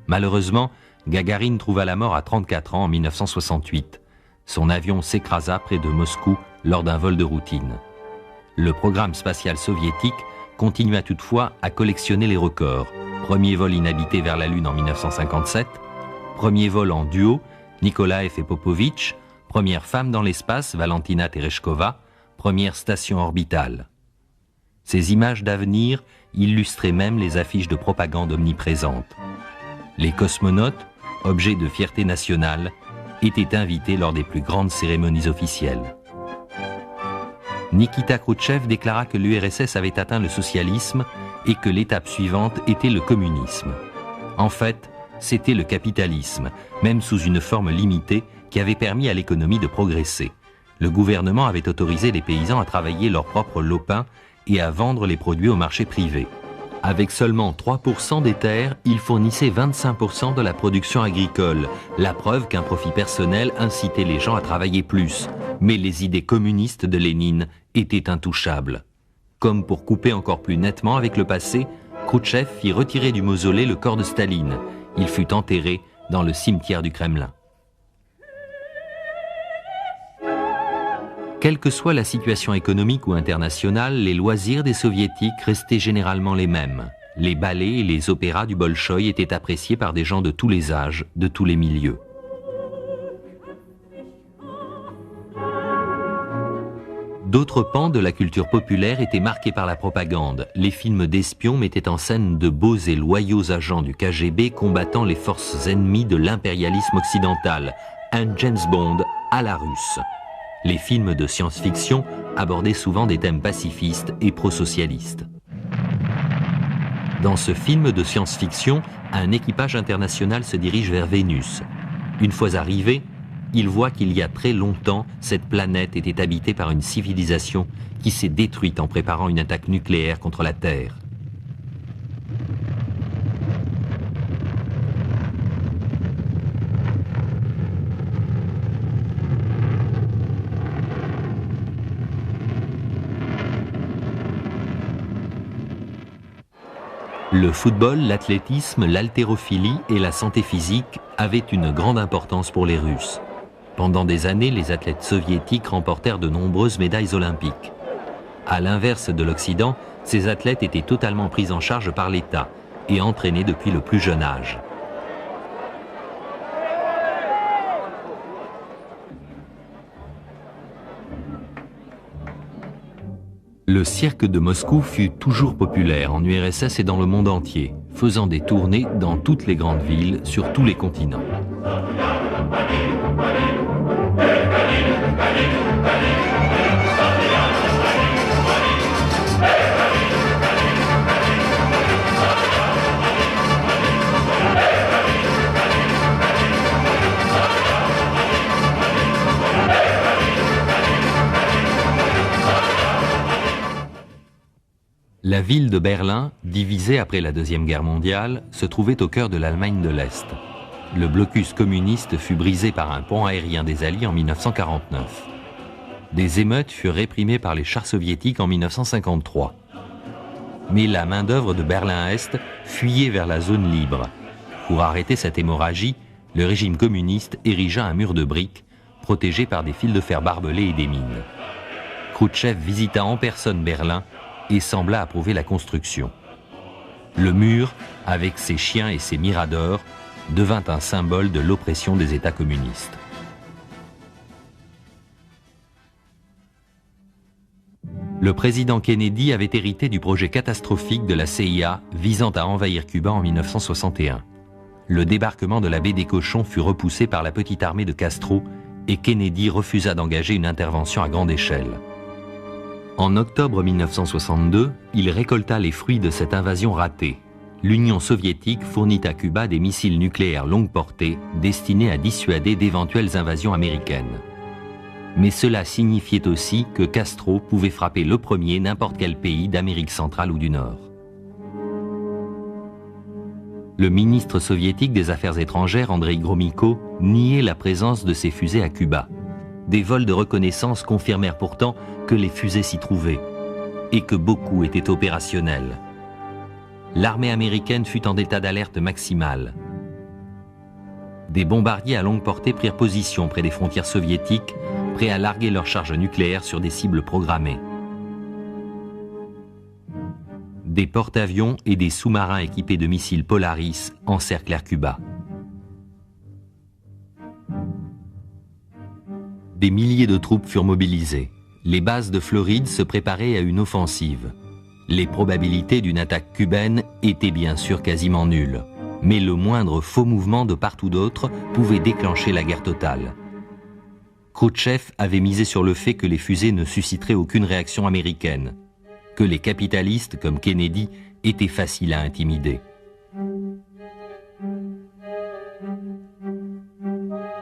Malheureusement, Gagarine trouva la mort à 34 ans en 1968. Son avion s'écrasa près de Moscou lors d'un vol de routine. Le programme spatial soviétique continua toutefois à collectionner les records. Premier vol inhabité vers la Lune en 1957, premier vol en duo, Nikolaev et Popovitch, première femme dans l'espace, Valentina Tereshkova, première station orbitale. Ces images d'avenir illustraient même les affiches de propagande omniprésentes. Les cosmonautes, objets de fierté nationale, étaient invités lors des plus grandes cérémonies officielles. Nikita Khrouchtchev déclara que l'URSS avait atteint le socialisme et que l'étape suivante était le communisme. En fait, c'était le capitalisme, même sous une forme limitée, qui avait permis à l'économie de progresser. Le gouvernement avait autorisé les paysans à travailler leur propre lopin et à vendre les produits au marché privé. Avec seulement 3% des terres, ils fournissaient 25% de la production agricole, la preuve qu'un profit personnel incitait les gens à travailler plus. Mais les idées communistes de Lénine étaient intouchables. Comme pour couper encore plus nettement avec le passé, Khrouchtchev fit retirer du mausolée le corps de Staline. Il fut enterré dans le cimetière du Kremlin. Quelle que soit la situation économique ou internationale, les loisirs des Soviétiques restaient généralement les mêmes. Les ballets et les opéras du Bolchoï étaient appréciés par des gens de tous les âges, de tous les milieux. D'autres pans de la culture populaire étaient marqués par la propagande. Les films d'espions mettaient en scène de beaux et loyaux agents du KGB combattant les forces ennemies de l'impérialisme occidental, un James Bond à la russe. Les films de science-fiction abordaient souvent des thèmes pacifistes et pro-socialistes. Dans ce film de science-fiction, un équipage international se dirige vers Vénus. Une fois arrivé, il voit qu'il y a très longtemps, cette planète était habitée par une civilisation qui s'est détruite en préparant une attaque nucléaire contre la Terre. Le football, l'athlétisme, l'haltérophilie et la santé physique avaient une grande importance pour les Russes. Pendant des années, les athlètes soviétiques remportèrent de nombreuses médailles olympiques. À l'inverse de l'Occident, ces athlètes étaient totalement pris en charge par l'État et entraînés depuis le plus jeune âge. Le cirque de Moscou fut toujours populaire en URSS et dans le monde entier, faisant des tournées dans toutes les grandes villes, sur tous les continents. La ville de Berlin, divisée après la Deuxième Guerre mondiale, se trouvait au cœur de l'Allemagne de l'Est. Le blocus communiste fut brisé par un pont aérien des Alliés en 1949. Des émeutes furent réprimées par les chars soviétiques en 1953. Mais la main-d'œuvre de Berlin-Est fuyait vers la zone libre. Pour arrêter cette hémorragie, le régime communiste érigea un mur de briques, protégé par des fils de fer barbelés et des mines. Khrouchtchev visita en personne Berlin et sembla approuver la construction. Le mur, avec ses chiens et ses miradors, devint un symbole de l'oppression des États communistes. Le président Kennedy avait hérité du projet catastrophique de la CIA visant à envahir Cuba en 1961. Le débarquement de la baie des Cochons fut repoussé par la petite armée de Castro et Kennedy refusa d'engager une intervention à grande échelle. En octobre 1962, il récolta les fruits de cette invasion ratée. l'Union soviétique fournit à Cuba des missiles nucléaires longue portée destinés à dissuader d'éventuelles invasions américaines. Mais cela signifiait aussi que Castro pouvait frapper le premier n'importe quel pays d'Amérique centrale ou du Nord. Le ministre soviétique des Affaires étrangères, Andrei Gromyko, niait la présence de ces fusées à Cuba. Des vols de reconnaissance confirmèrent pourtant que les fusées s'y trouvaient et que beaucoup étaient opérationnels. L'armée américaine fut en état d'alerte maximale. Des bombardiers à longue portée prirent position près des frontières soviétiques, prêts à larguer leurs charges nucléaires sur des cibles programmées. Des porte-avions et des sous-marins équipés de missiles Polaris encerclèrent Cuba. Des milliers de troupes furent mobilisées. Les bases de Floride se préparaient à une offensive. Les probabilités d'une attaque cubaine étaient bien sûr quasiment nulles, mais le moindre faux mouvement de part ou d'autre pouvait déclencher la guerre totale. Khrouchtchev avait misé sur le fait que les fusées ne susciteraient aucune réaction américaine, que les capitalistes comme Kennedy étaient faciles à intimider.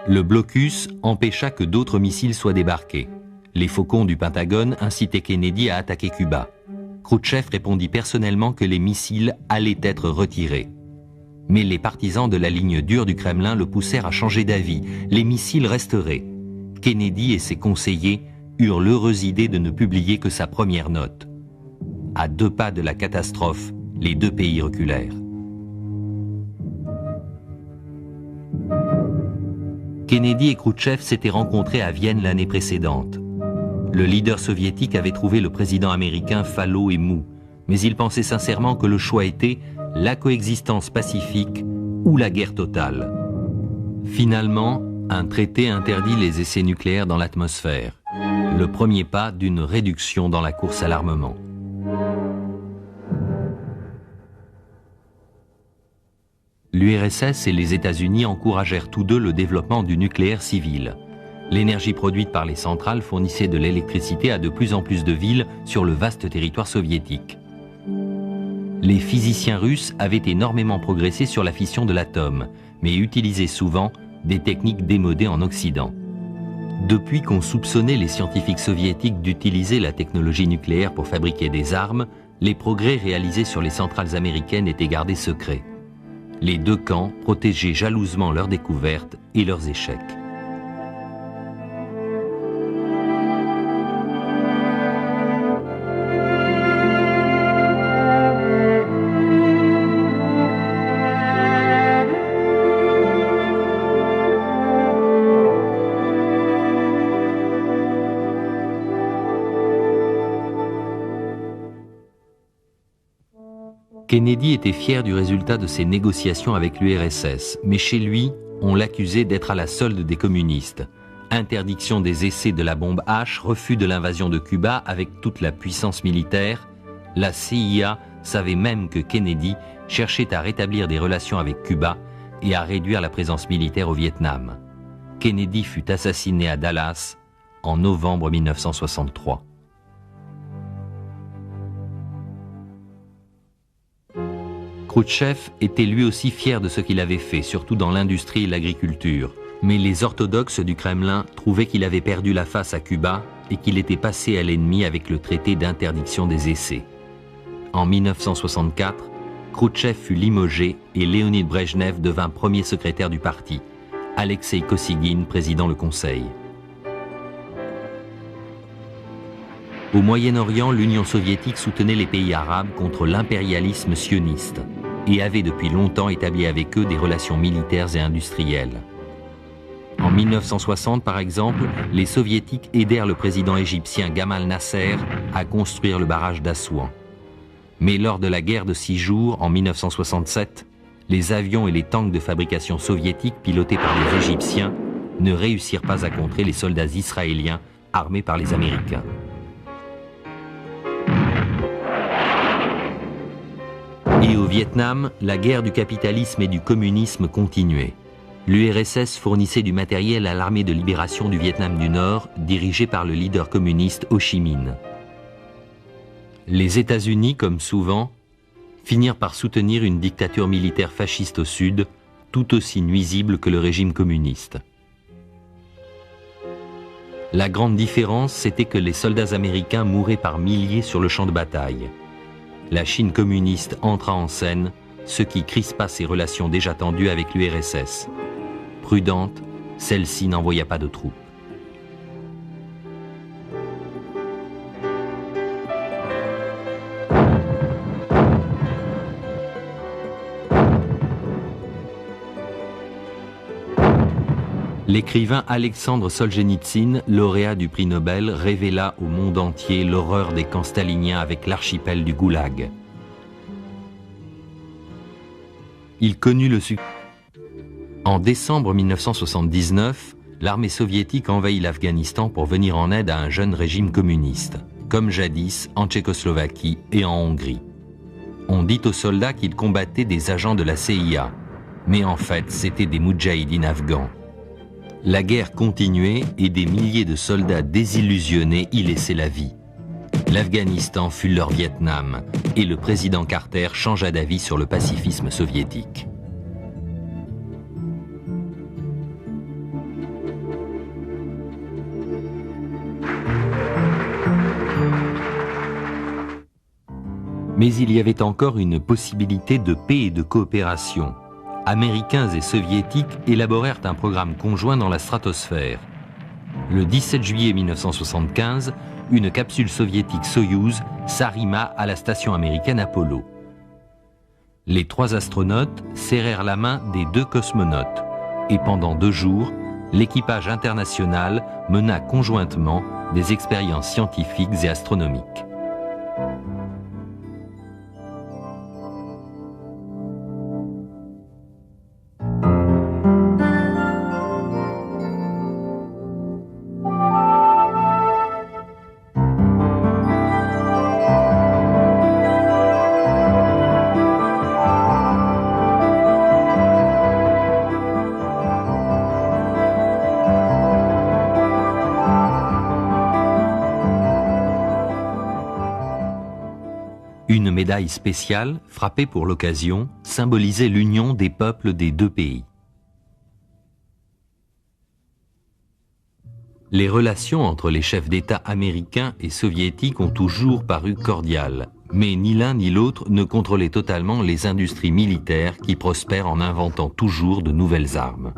Le blocus empêcha que d'autres missiles soient débarqués. Les faucons du Pentagone incitaient Kennedy à attaquer Cuba. Khrouchtchev répondit personnellement que les missiles allaient être retirés. Mais les partisans de la ligne dure du Kremlin le poussèrent à changer d'avis. Les missiles resteraient. Kennedy et ses conseillers eurent l'heureuse idée de ne publier que sa première note. À 2 pas de la catastrophe, les 2 pays reculèrent. Kennedy et Khrouchtchev s'étaient rencontrés à Vienne l'année précédente. Le leader soviétique avait trouvé le président américain falot et mou, mais il pensait sincèrement que le choix était la coexistence pacifique ou la guerre totale. Finalement, un traité interdit les essais nucléaires dans l'atmosphère, le premier pas d'une réduction dans la course à l'armement. L'URSS et les États-Unis encouragèrent tous deux le développement du nucléaire civil. L'énergie produite par les centrales fournissait de l'électricité à de plus en plus de villes sur le vaste territoire soviétique. Les physiciens russes avaient énormément progressé sur la fission de l'atome, mais utilisaient souvent des techniques démodées en Occident. Depuis qu'on soupçonnait les scientifiques soviétiques d'utiliser la technologie nucléaire pour fabriquer des armes, les progrès réalisés sur les centrales américaines étaient gardés secrets. Les 2 camps protégeaient jalousement leurs découvertes et leurs échecs. Kennedy était fier du résultat de ses négociations avec l'URSS, mais chez lui, on l'accusait d'être à la solde des communistes. Interdiction des essais de la bombe H, refus de l'invasion de Cuba avec toute la puissance militaire. La CIA savait même que Kennedy cherchait à rétablir des relations avec Cuba et à réduire la présence militaire au Vietnam. Kennedy fut assassiné à Dallas en novembre 1963. Khrouchtchev était lui aussi fier de ce qu'il avait fait, surtout dans l'industrie et l'agriculture. Mais les orthodoxes du Kremlin trouvaient qu'il avait perdu la face à Cuba et qu'il était passé à l'ennemi avec le traité d'interdiction des essais. En 1964, Khrouchtchev fut limogé et Léonid Brejnev devint premier secrétaire du parti. Alexei Kosygin président le conseil. Au Moyen-Orient, l'Union soviétique soutenait les pays arabes contre l'impérialisme sioniste et avait depuis longtemps établi avec eux des relations militaires et industrielles. En 1960, par exemple, les soviétiques aidèrent le président égyptien Gamal Nasser à construire le barrage d'Assouan. Mais lors de la guerre de 6 jours, en 1967, les avions et les tanks de fabrication soviétique pilotés par les Égyptiens ne réussirent pas à contrer les soldats israéliens armés par les Américains. Et au Vietnam, la guerre du capitalisme et du communisme continuait. L'URSS fournissait du matériel à l'armée de libération du Vietnam du Nord, dirigée par le leader communiste Ho Chi Minh. Les États-Unis, comme souvent, finirent par soutenir une dictature militaire fasciste au sud, tout aussi nuisible que le régime communiste. La grande différence, c'était que les soldats américains mouraient par milliers sur le champ de bataille. La Chine communiste entra en scène, ce qui crispa ses relations déjà tendues avec l'URSS. Prudente, celle-ci n'envoya pas de troupes. L'écrivain Alexandre Solzhenitsyn, lauréat du prix Nobel, révéla au monde entier l'horreur des camps staliniens avec l'archipel du Goulag. Il connut le succès. En décembre 1979, l'armée soviétique envahit l'Afghanistan pour venir en aide à un jeune régime communiste, comme jadis en Tchécoslovaquie et en Hongrie. On dit aux soldats qu'ils combattaient des agents de la CIA, mais en fait c'étaient des moudjahidines afghans. La guerre continuait et des milliers de soldats désillusionnés y laissaient la vie. L'Afghanistan fut leur Vietnam et le président Carter changea d'avis sur le pacifisme soviétique. Mais il y avait encore une possibilité de paix et de coopération. Américains et soviétiques élaborèrent un programme conjoint dans la stratosphère. Le 17 juillet 1975, une capsule soviétique Soyouz s'arrima à la station américaine Apollo. Les 3 astronautes serrèrent la main des 2 cosmonautes et pendant 2 jours, l'équipage international mena conjointement des expériences scientifiques et astronomiques. Une médaille spéciale, frappée pour l'occasion, symbolisait l'union des peuples des 2 pays. Les relations entre les chefs d'État américains et soviétiques ont toujours paru cordiales, mais ni l'un ni l'autre ne contrôlait totalement les industries militaires qui prospèrent en inventant toujours de nouvelles armes.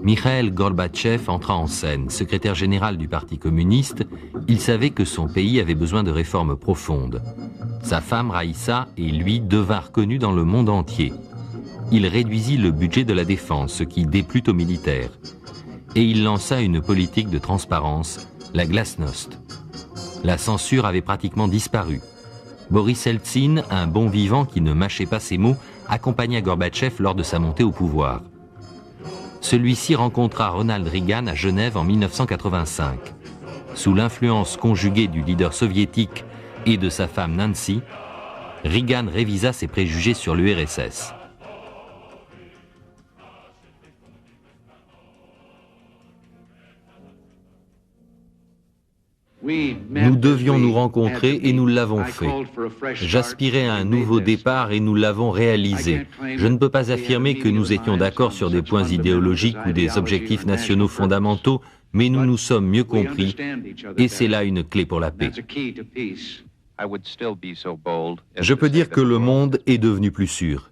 Mikhaïl Gorbatchev entra en scène. Secrétaire général du Parti communiste, il savait que son pays avait besoin de réformes profondes. Sa femme Raïssa et lui devinrent connus dans le monde entier. Il réduisit le budget de la défense, ce qui déplut aux militaires. Et il lança une politique de transparence, la glasnost. La censure avait pratiquement disparu. Boris Eltsine, un bon vivant qui ne mâchait pas ses mots, accompagna Gorbatchev lors de sa montée au pouvoir. Celui-ci rencontra Ronald Reagan à Genève en 1985. Sous l'influence conjuguée du leader soviétique et de sa femme Nancy, Reagan révisa ses préjugés sur l'URSS. Nous devions nous rencontrer et nous l'avons fait. J'aspirais à un nouveau départ et nous l'avons réalisé. Je ne peux pas affirmer que nous étions d'accord sur des points idéologiques ou des objectifs nationaux fondamentaux, mais nous nous sommes mieux compris et c'est là une clé pour la paix. Je peux dire que le monde est devenu plus sûr.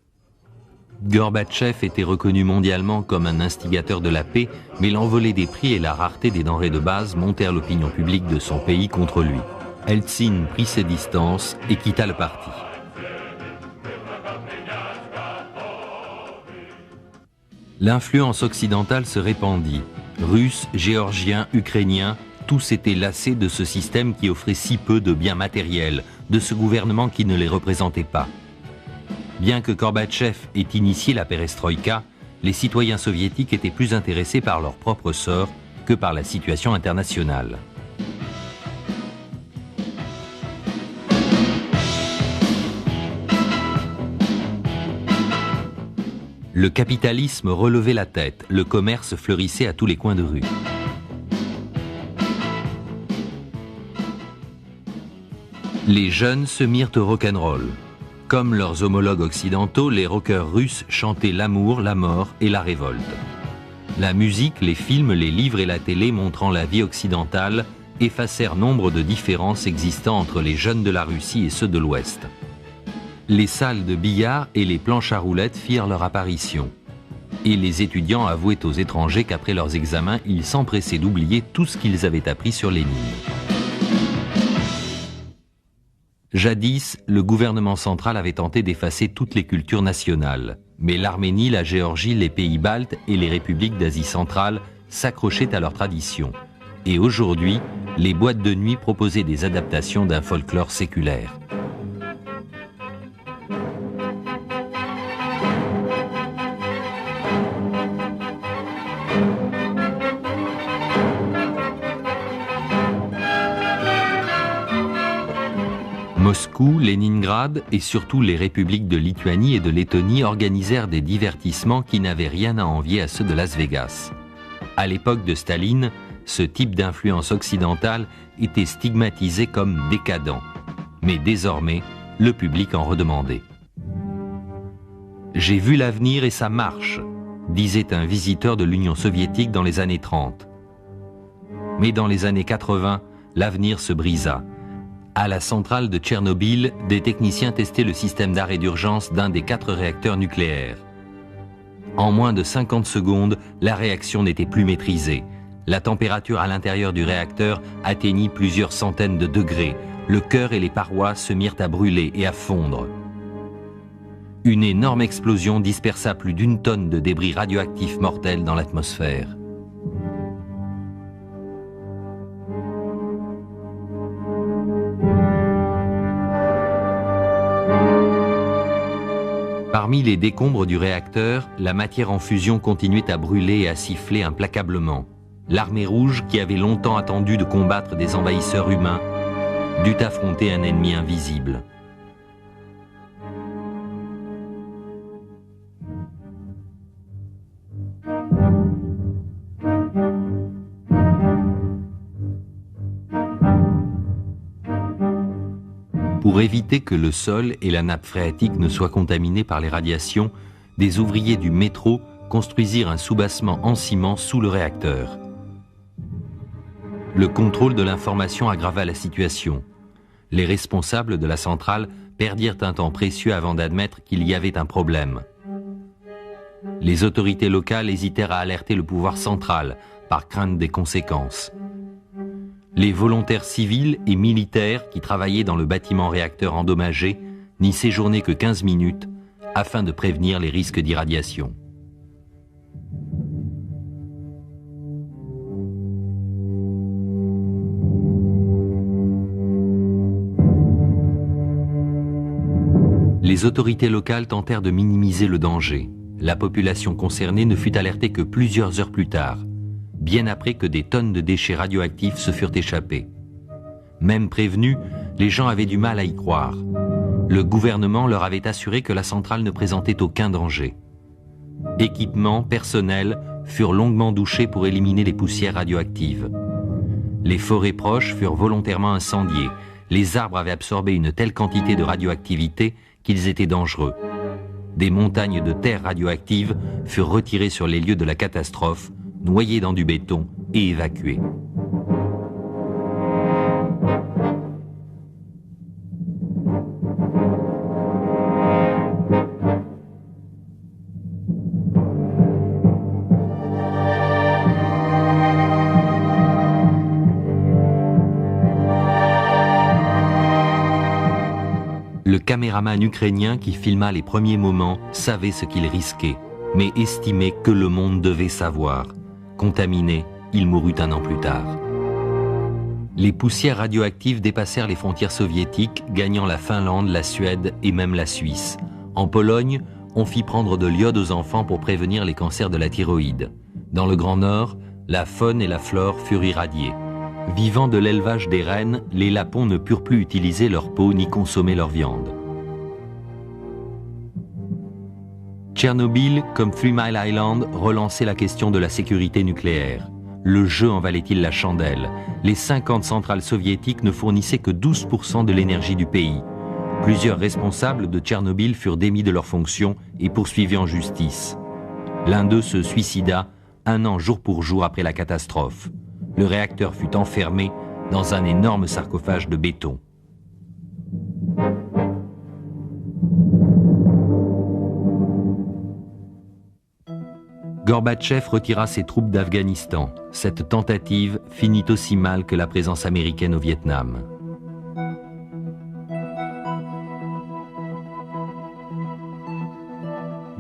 Gorbatchev était reconnu mondialement comme un instigateur de la paix, mais l'envolée des prix et la rareté des denrées de base montèrent l'opinion publique de son pays contre lui. Eltsine prit ses distances et quitta le parti. L'influence occidentale se répandit. Russes, Géorgiens, Ukrainiens, tous étaient lassés de ce système qui offrait si peu de biens matériels, de ce gouvernement qui ne les représentait pas. Bien que Gorbatchev ait initié la perestroïka, les citoyens soviétiques étaient plus intéressés par leur propre sort que par la situation internationale. Le capitalisme relevait la tête, le commerce fleurissait à tous les coins de rue. Les jeunes se mirent au rock'n'roll. Comme leurs homologues occidentaux, les rockers russes chantaient l'amour, la mort et la révolte. La musique, les films, les livres et la télé montrant la vie occidentale effacèrent nombre de différences existant entre les jeunes de la Russie et ceux de l'Ouest. Les salles de billard et les planches à roulettes firent leur apparition. Et les étudiants avouaient aux étrangers qu'après leurs examens, ils s'empressaient d'oublier tout ce qu'ils avaient appris sur Lénine. Jadis, le gouvernement central avait tenté d'effacer toutes les cultures nationales. Mais l'Arménie, la Géorgie, les pays baltes et les républiques d'Asie centrale s'accrochaient à leurs traditions. Et aujourd'hui, les boîtes de nuit proposaient des adaptations d'un folklore séculaire. Moscou, Leningrad et surtout les républiques de Lituanie et de Lettonie organisèrent des divertissements qui n'avaient rien à envier à ceux de Las Vegas. À l'époque de Staline, ce type d'influence occidentale était stigmatisé comme décadent. Mais désormais, le public en redemandait. « J'ai vu l'avenir et ça marche », disait un visiteur de l'Union soviétique dans les années 30. Mais dans les années 80, l'avenir se brisa. À la centrale de Tchernobyl, des techniciens testaient le système d'arrêt d'urgence d'un des 4 réacteurs nucléaires. En moins de 50 secondes, la réaction n'était plus maîtrisée. La température à l'intérieur du réacteur atteignit plusieurs centaines de degrés. Le cœur et les parois se mirent à brûler et à fondre. Une énorme explosion dispersa plus d'1 tonne de débris radioactifs mortels dans l'atmosphère. Parmi les décombres du réacteur, la matière en fusion continuait à brûler et à siffler implacablement. L'armée rouge, qui avait longtemps attendu de combattre des envahisseurs humains, dut affronter un ennemi invisible. Pour éviter que le sol et la nappe phréatique ne soient contaminés par les radiations, des ouvriers du métro construisirent un soubassement en ciment sous le réacteur. Le contrôle de l'information aggrava la situation. Les responsables de la centrale perdirent un temps précieux avant d'admettre qu'il y avait un problème. Les autorités locales hésitèrent à alerter le pouvoir central par crainte des conséquences. Les volontaires civils et militaires qui travaillaient dans le bâtiment réacteur endommagé n'y séjournaient que 15 minutes afin de prévenir les risques d'irradiation. Les autorités locales tentèrent de minimiser le danger. La population concernée ne fut alertée que plusieurs heures plus tard, bien après que des tonnes de déchets radioactifs se furent échappés. Même prévenus, les gens avaient du mal à y croire. Le gouvernement leur avait assuré que la centrale ne présentait aucun danger. Équipements, personnels furent longuement douchés pour éliminer les poussières radioactives. Les forêts proches furent volontairement incendiées. Les arbres avaient absorbé une telle quantité de radioactivité qu'ils étaient dangereux. Des montagnes de terre radioactive furent retirées sur les lieux de la catastrophe, noyées dans du béton et évacuées. Le caméraman ukrainien qui filma les premiers moments savait ce qu'il risquait, mais estimait que le monde devait savoir. Contaminé, il mourut 1 an plus tard. Les poussières radioactives dépassèrent les frontières soviétiques, gagnant la Finlande, la Suède et même la Suisse. En Pologne, on fit prendre de l'iode aux enfants pour prévenir les cancers de la thyroïde. Dans le Grand Nord, la faune et la flore furent irradiées. Vivant de l'élevage des rennes, les lapons ne purent plus utiliser leur peau ni consommer leur viande. Tchernobyl, comme 3 Mile Island, relançait la question de la sécurité nucléaire. Le jeu en valait-il la chandelle? Les 50 centrales soviétiques ne fournissaient que 12% de l'énergie du pays. Plusieurs responsables de Tchernobyl furent démis de leurs fonctions et poursuivis en justice. L'un d'eux se suicida 1 an jour pour jour après la catastrophe. Le réacteur fut enfermé dans un énorme sarcophage de béton. Gorbatchev retira ses troupes d'Afghanistan. Cette tentative finit aussi mal que la présence américaine au Vietnam.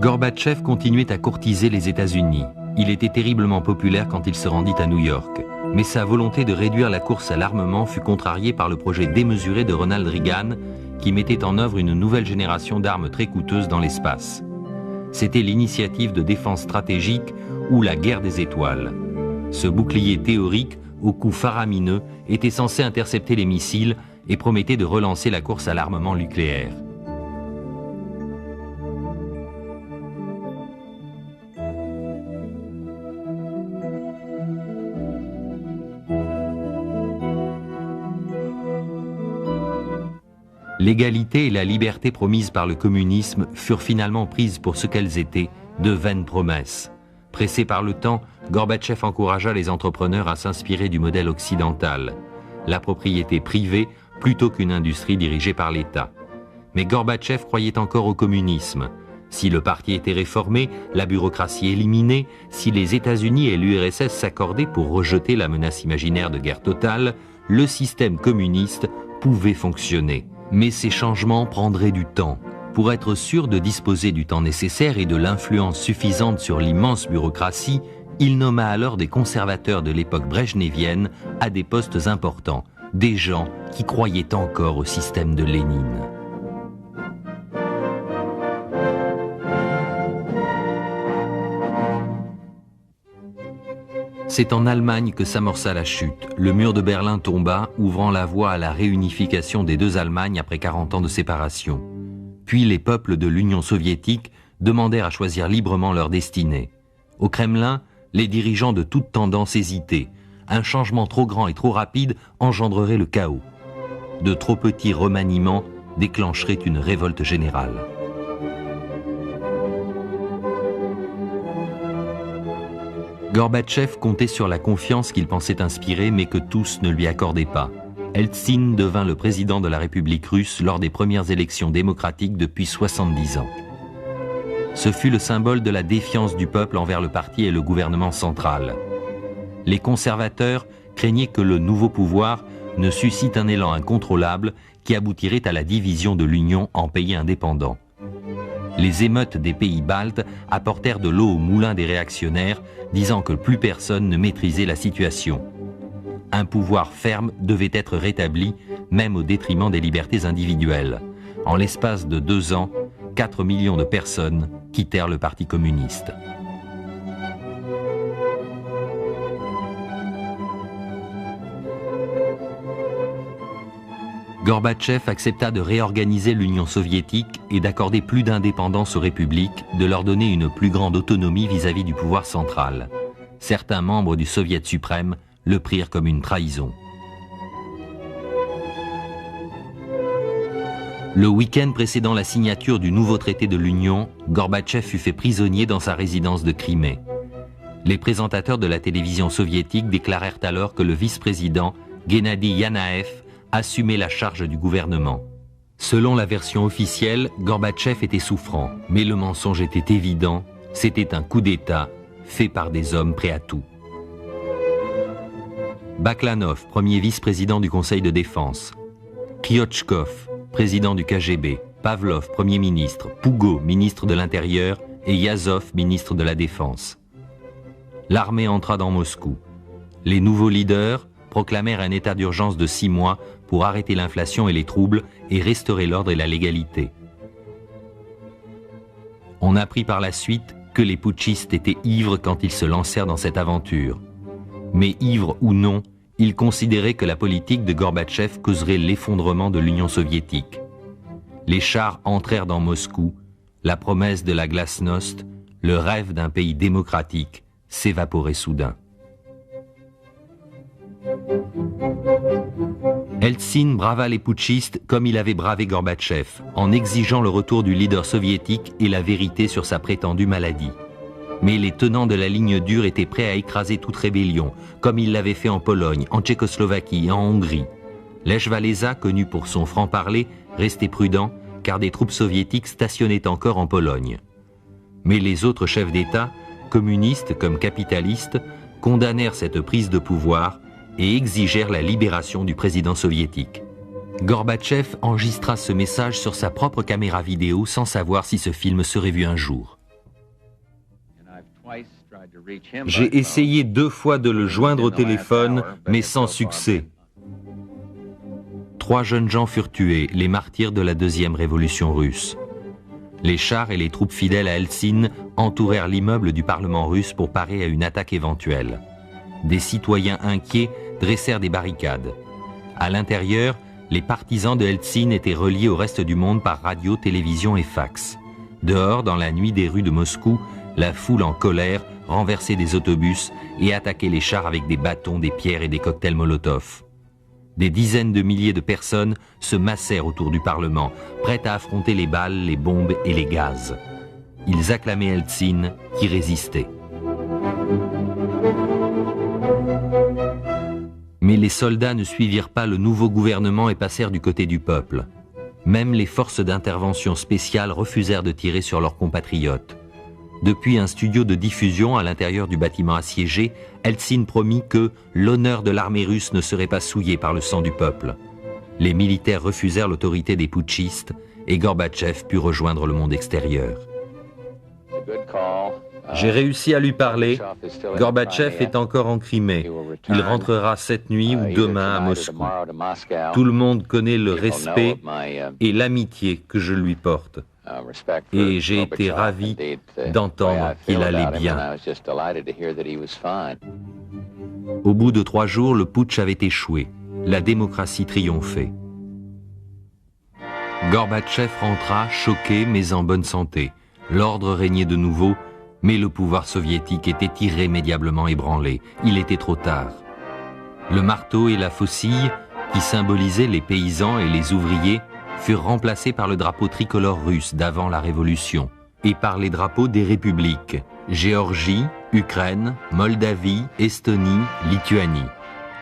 Gorbatchev continuait à courtiser les États-Unis. Il était terriblement populaire quand il se rendit à New York. Mais sa volonté de réduire la course à l'armement fut contrariée par le projet démesuré de Ronald Reagan, qui mettait en œuvre une nouvelle génération d'armes très coûteuses dans l'espace. C'était l'initiative de défense stratégique ou la guerre des étoiles. Ce bouclier théorique, au coût faramineux, était censé intercepter les missiles et promettait de relancer la course à l'armement nucléaire. L'égalité et la liberté promises par le communisme furent finalement prises pour ce qu'elles étaient, de vaines promesses. Pressé par le temps, Gorbatchev encouragea les entrepreneurs à s'inspirer du modèle occidental, la propriété privée plutôt qu'une industrie dirigée par l'État. Mais Gorbatchev croyait encore au communisme. Si le parti était réformé, la bureaucratie éliminée, si les États-Unis et l'URSS s'accordaient pour rejeter la menace imaginaire de guerre totale, le système communiste pouvait fonctionner. Mais ces changements prendraient du temps. Pour être sûr de disposer du temps nécessaire et de l'influence suffisante sur l'immense bureaucratie, il nomma alors des conservateurs de l'époque brejnevienne à des postes importants, des gens qui croyaient encore au système de Lénine. C'est en Allemagne que s'amorça la chute. Le mur de Berlin tomba, ouvrant la voie à la réunification des deux Allemagnes après 40 ans de séparation. Puis les peuples de l'Union soviétique demandèrent à choisir librement leur destinée. Au Kremlin, les dirigeants de toute tendance hésitaient. Un changement trop grand et trop rapide engendrerait le chaos. De trop petits remaniements déclencheraient une révolte générale. Gorbatchev comptait sur la confiance qu'il pensait inspirer, mais que tous ne lui accordaient pas. Eltsine devint le président de la République russe lors des premières élections démocratiques depuis 70 ans. Ce fut le symbole de la défiance du peuple envers le parti et le gouvernement central. Les conservateurs craignaient que le nouveau pouvoir ne suscite un élan incontrôlable qui aboutirait à la division de l'Union en pays indépendants. Les émeutes des pays baltes apportèrent de l'eau au moulin des réactionnaires, disant que plus personne ne maîtrisait la situation. Un pouvoir ferme devait être rétabli, même au détriment des libertés individuelles. En l'espace de 2 ans, 4 millions de personnes quittèrent le Parti communiste. Gorbatchev accepta de réorganiser l'Union soviétique et d'accorder plus d'indépendance aux républiques, de leur donner une plus grande autonomie vis-à-vis du pouvoir central. Certains membres du Soviet suprême le prirent comme une trahison. Le week-end précédant la signature du nouveau traité de l'Union, Gorbatchev fut fait prisonnier dans sa résidence de Crimée. Les présentateurs de la télévision soviétique déclarèrent alors que le vice-président, Gennady Yanaev, assumait la charge du gouvernement. Selon la version officielle, Gorbatchev était souffrant, mais le mensonge était évident, c'était un coup d'État fait par des hommes prêts à tout. Baklanov, premier vice-président du Conseil de défense, Kryotchkov, président du KGB, Pavlov, premier ministre, Pougo, ministre de l'Intérieur, et Yazov, ministre de la Défense. L'armée entra dans Moscou. Les nouveaux leaders proclamèrent un état d'urgence de 6 mois pour arrêter l'inflation et les troubles et restaurer l'ordre et la légalité. On apprit par la suite que les putschistes étaient ivres quand ils se lancèrent dans cette aventure. Mais ivres ou non, ils considéraient que la politique de Gorbatchev causerait l'effondrement de l'Union soviétique. Les chars entrèrent dans Moscou, La promesse de la glasnost, le rêve d'un pays démocratique, s'évaporait soudain. Eltsine brava les putschistes comme il avait bravé Gorbatchev, en exigeant le retour du leader soviétique et la vérité sur sa prétendue maladie. Mais les tenants de la ligne dure étaient prêts à écraser toute rébellion, comme ils l'avaient fait en Pologne, en Tchécoslovaquie et en Hongrie. Lech Walesa, connu pour son franc-parler, restait prudent, car des troupes soviétiques stationnaient encore en Pologne. Mais les autres chefs d'État, communistes comme capitalistes, condamnèrent cette prise de pouvoir et exigèrent la libération du président soviétique. Gorbatchev enregistra ce message sur sa propre caméra vidéo sans savoir si ce film serait vu un jour. J'ai essayé 2 fois de le joindre au téléphone, mais sans succès. 3 jeunes gens furent tués, les martyrs de la deuxième révolution russe. Les chars et les troupes fidèles à Eltsine entourèrent l'immeuble du Parlement russe pour parer à une attaque éventuelle. Des citoyens inquiets dressèrent des barricades. À l'intérieur, les partisans de Eltsine étaient reliés au reste du monde par radio, télévision et fax. Dehors, dans la nuit des rues de Moscou, la foule en colère renversait des autobus et attaquait les chars avec des bâtons, des pierres et des cocktails Molotov. Des dizaines de milliers de personnes se massèrent autour du Parlement, prêtes à affronter les balles, les bombes et les gaz. Ils acclamaient Eltsine, qui résistait. Mais les soldats ne suivirent pas le nouveau gouvernement et passèrent du côté du peuple. Même les forces d'intervention spéciales refusèrent de tirer sur leurs compatriotes. Depuis un studio de diffusion à l'intérieur du bâtiment assiégé, Eltsine promit que l'honneur de l'armée russe ne serait pas souillé par le sang du peuple. Les militaires refusèrent l'autorité des putschistes et Gorbatchev put rejoindre le monde extérieur. J'ai réussi à lui parler. Gorbatchev est encore en Crimée. Il rentrera cette nuit ou demain à Moscou. Tout le monde connaît le respect et l'amitié que je lui porte. Et j'ai été ravi d'entendre qu'il allait bien. Au bout de 3 jours, le putsch avait échoué. La démocratie triomphait. Gorbatchev rentra, choqué mais en bonne santé. L'ordre régnait de nouveau, mais le pouvoir soviétique était irrémédiablement ébranlé. Il était trop tard. Le marteau et la faucille, qui symbolisaient les paysans et les ouvriers, furent remplacés par le drapeau tricolore russe d'avant la Révolution et par les drapeaux des républiques, Géorgie, Ukraine, Moldavie, Estonie, Lituanie.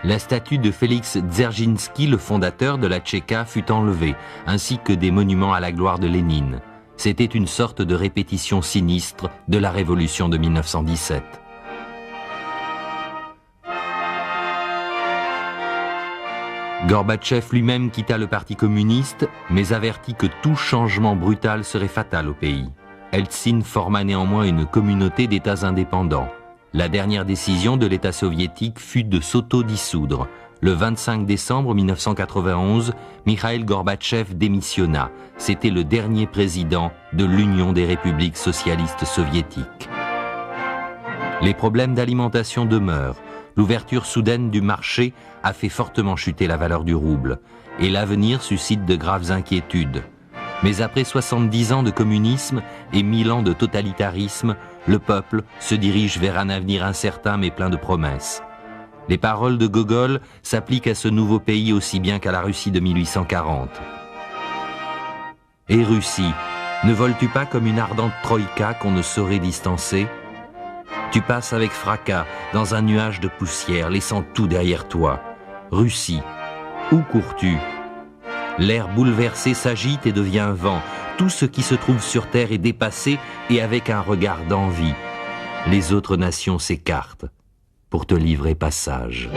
La statue de Félix Dzerzhinsky, le fondateur de la Tchéka, fut enlevée, ainsi que des monuments à la gloire de Lénine. C'était une sorte de répétition sinistre de la Révolution de 1917. Gorbatchev lui-même quitta le Parti communiste, mais avertit que tout changement brutal serait fatal au pays. Eltsine forma néanmoins une communauté d'États indépendants. La dernière décision de l'État soviétique fut de s'auto-dissoudre. Le 25 décembre 1991, Mikhaïl Gorbatchev démissionna. C'était le dernier président de l'Union des républiques socialistes soviétiques. Les problèmes d'alimentation demeurent. L'ouverture soudaine du marché a fait fortement chuter la valeur du rouble et l'avenir suscite de graves inquiétudes. Mais après 70 ans de communisme et 1000 ans de totalitarisme, le peuple se dirige vers un avenir incertain mais plein de promesses. Les paroles de Gogol s'appliquent à ce nouveau pays aussi bien qu'à la Russie de 1840. Et Russie, ne voles-tu pas comme une ardente troïka qu'on ne saurait distancer ? Tu passes avec fracas dans un nuage de poussière, laissant tout derrière toi. Russie, où cours-tu ? L'air bouleversé s'agite et devient vent. Tout ce qui se trouve sur terre est dépassé et avec un regard d'envie. Les autres nations s'écartent pour te livrer passage.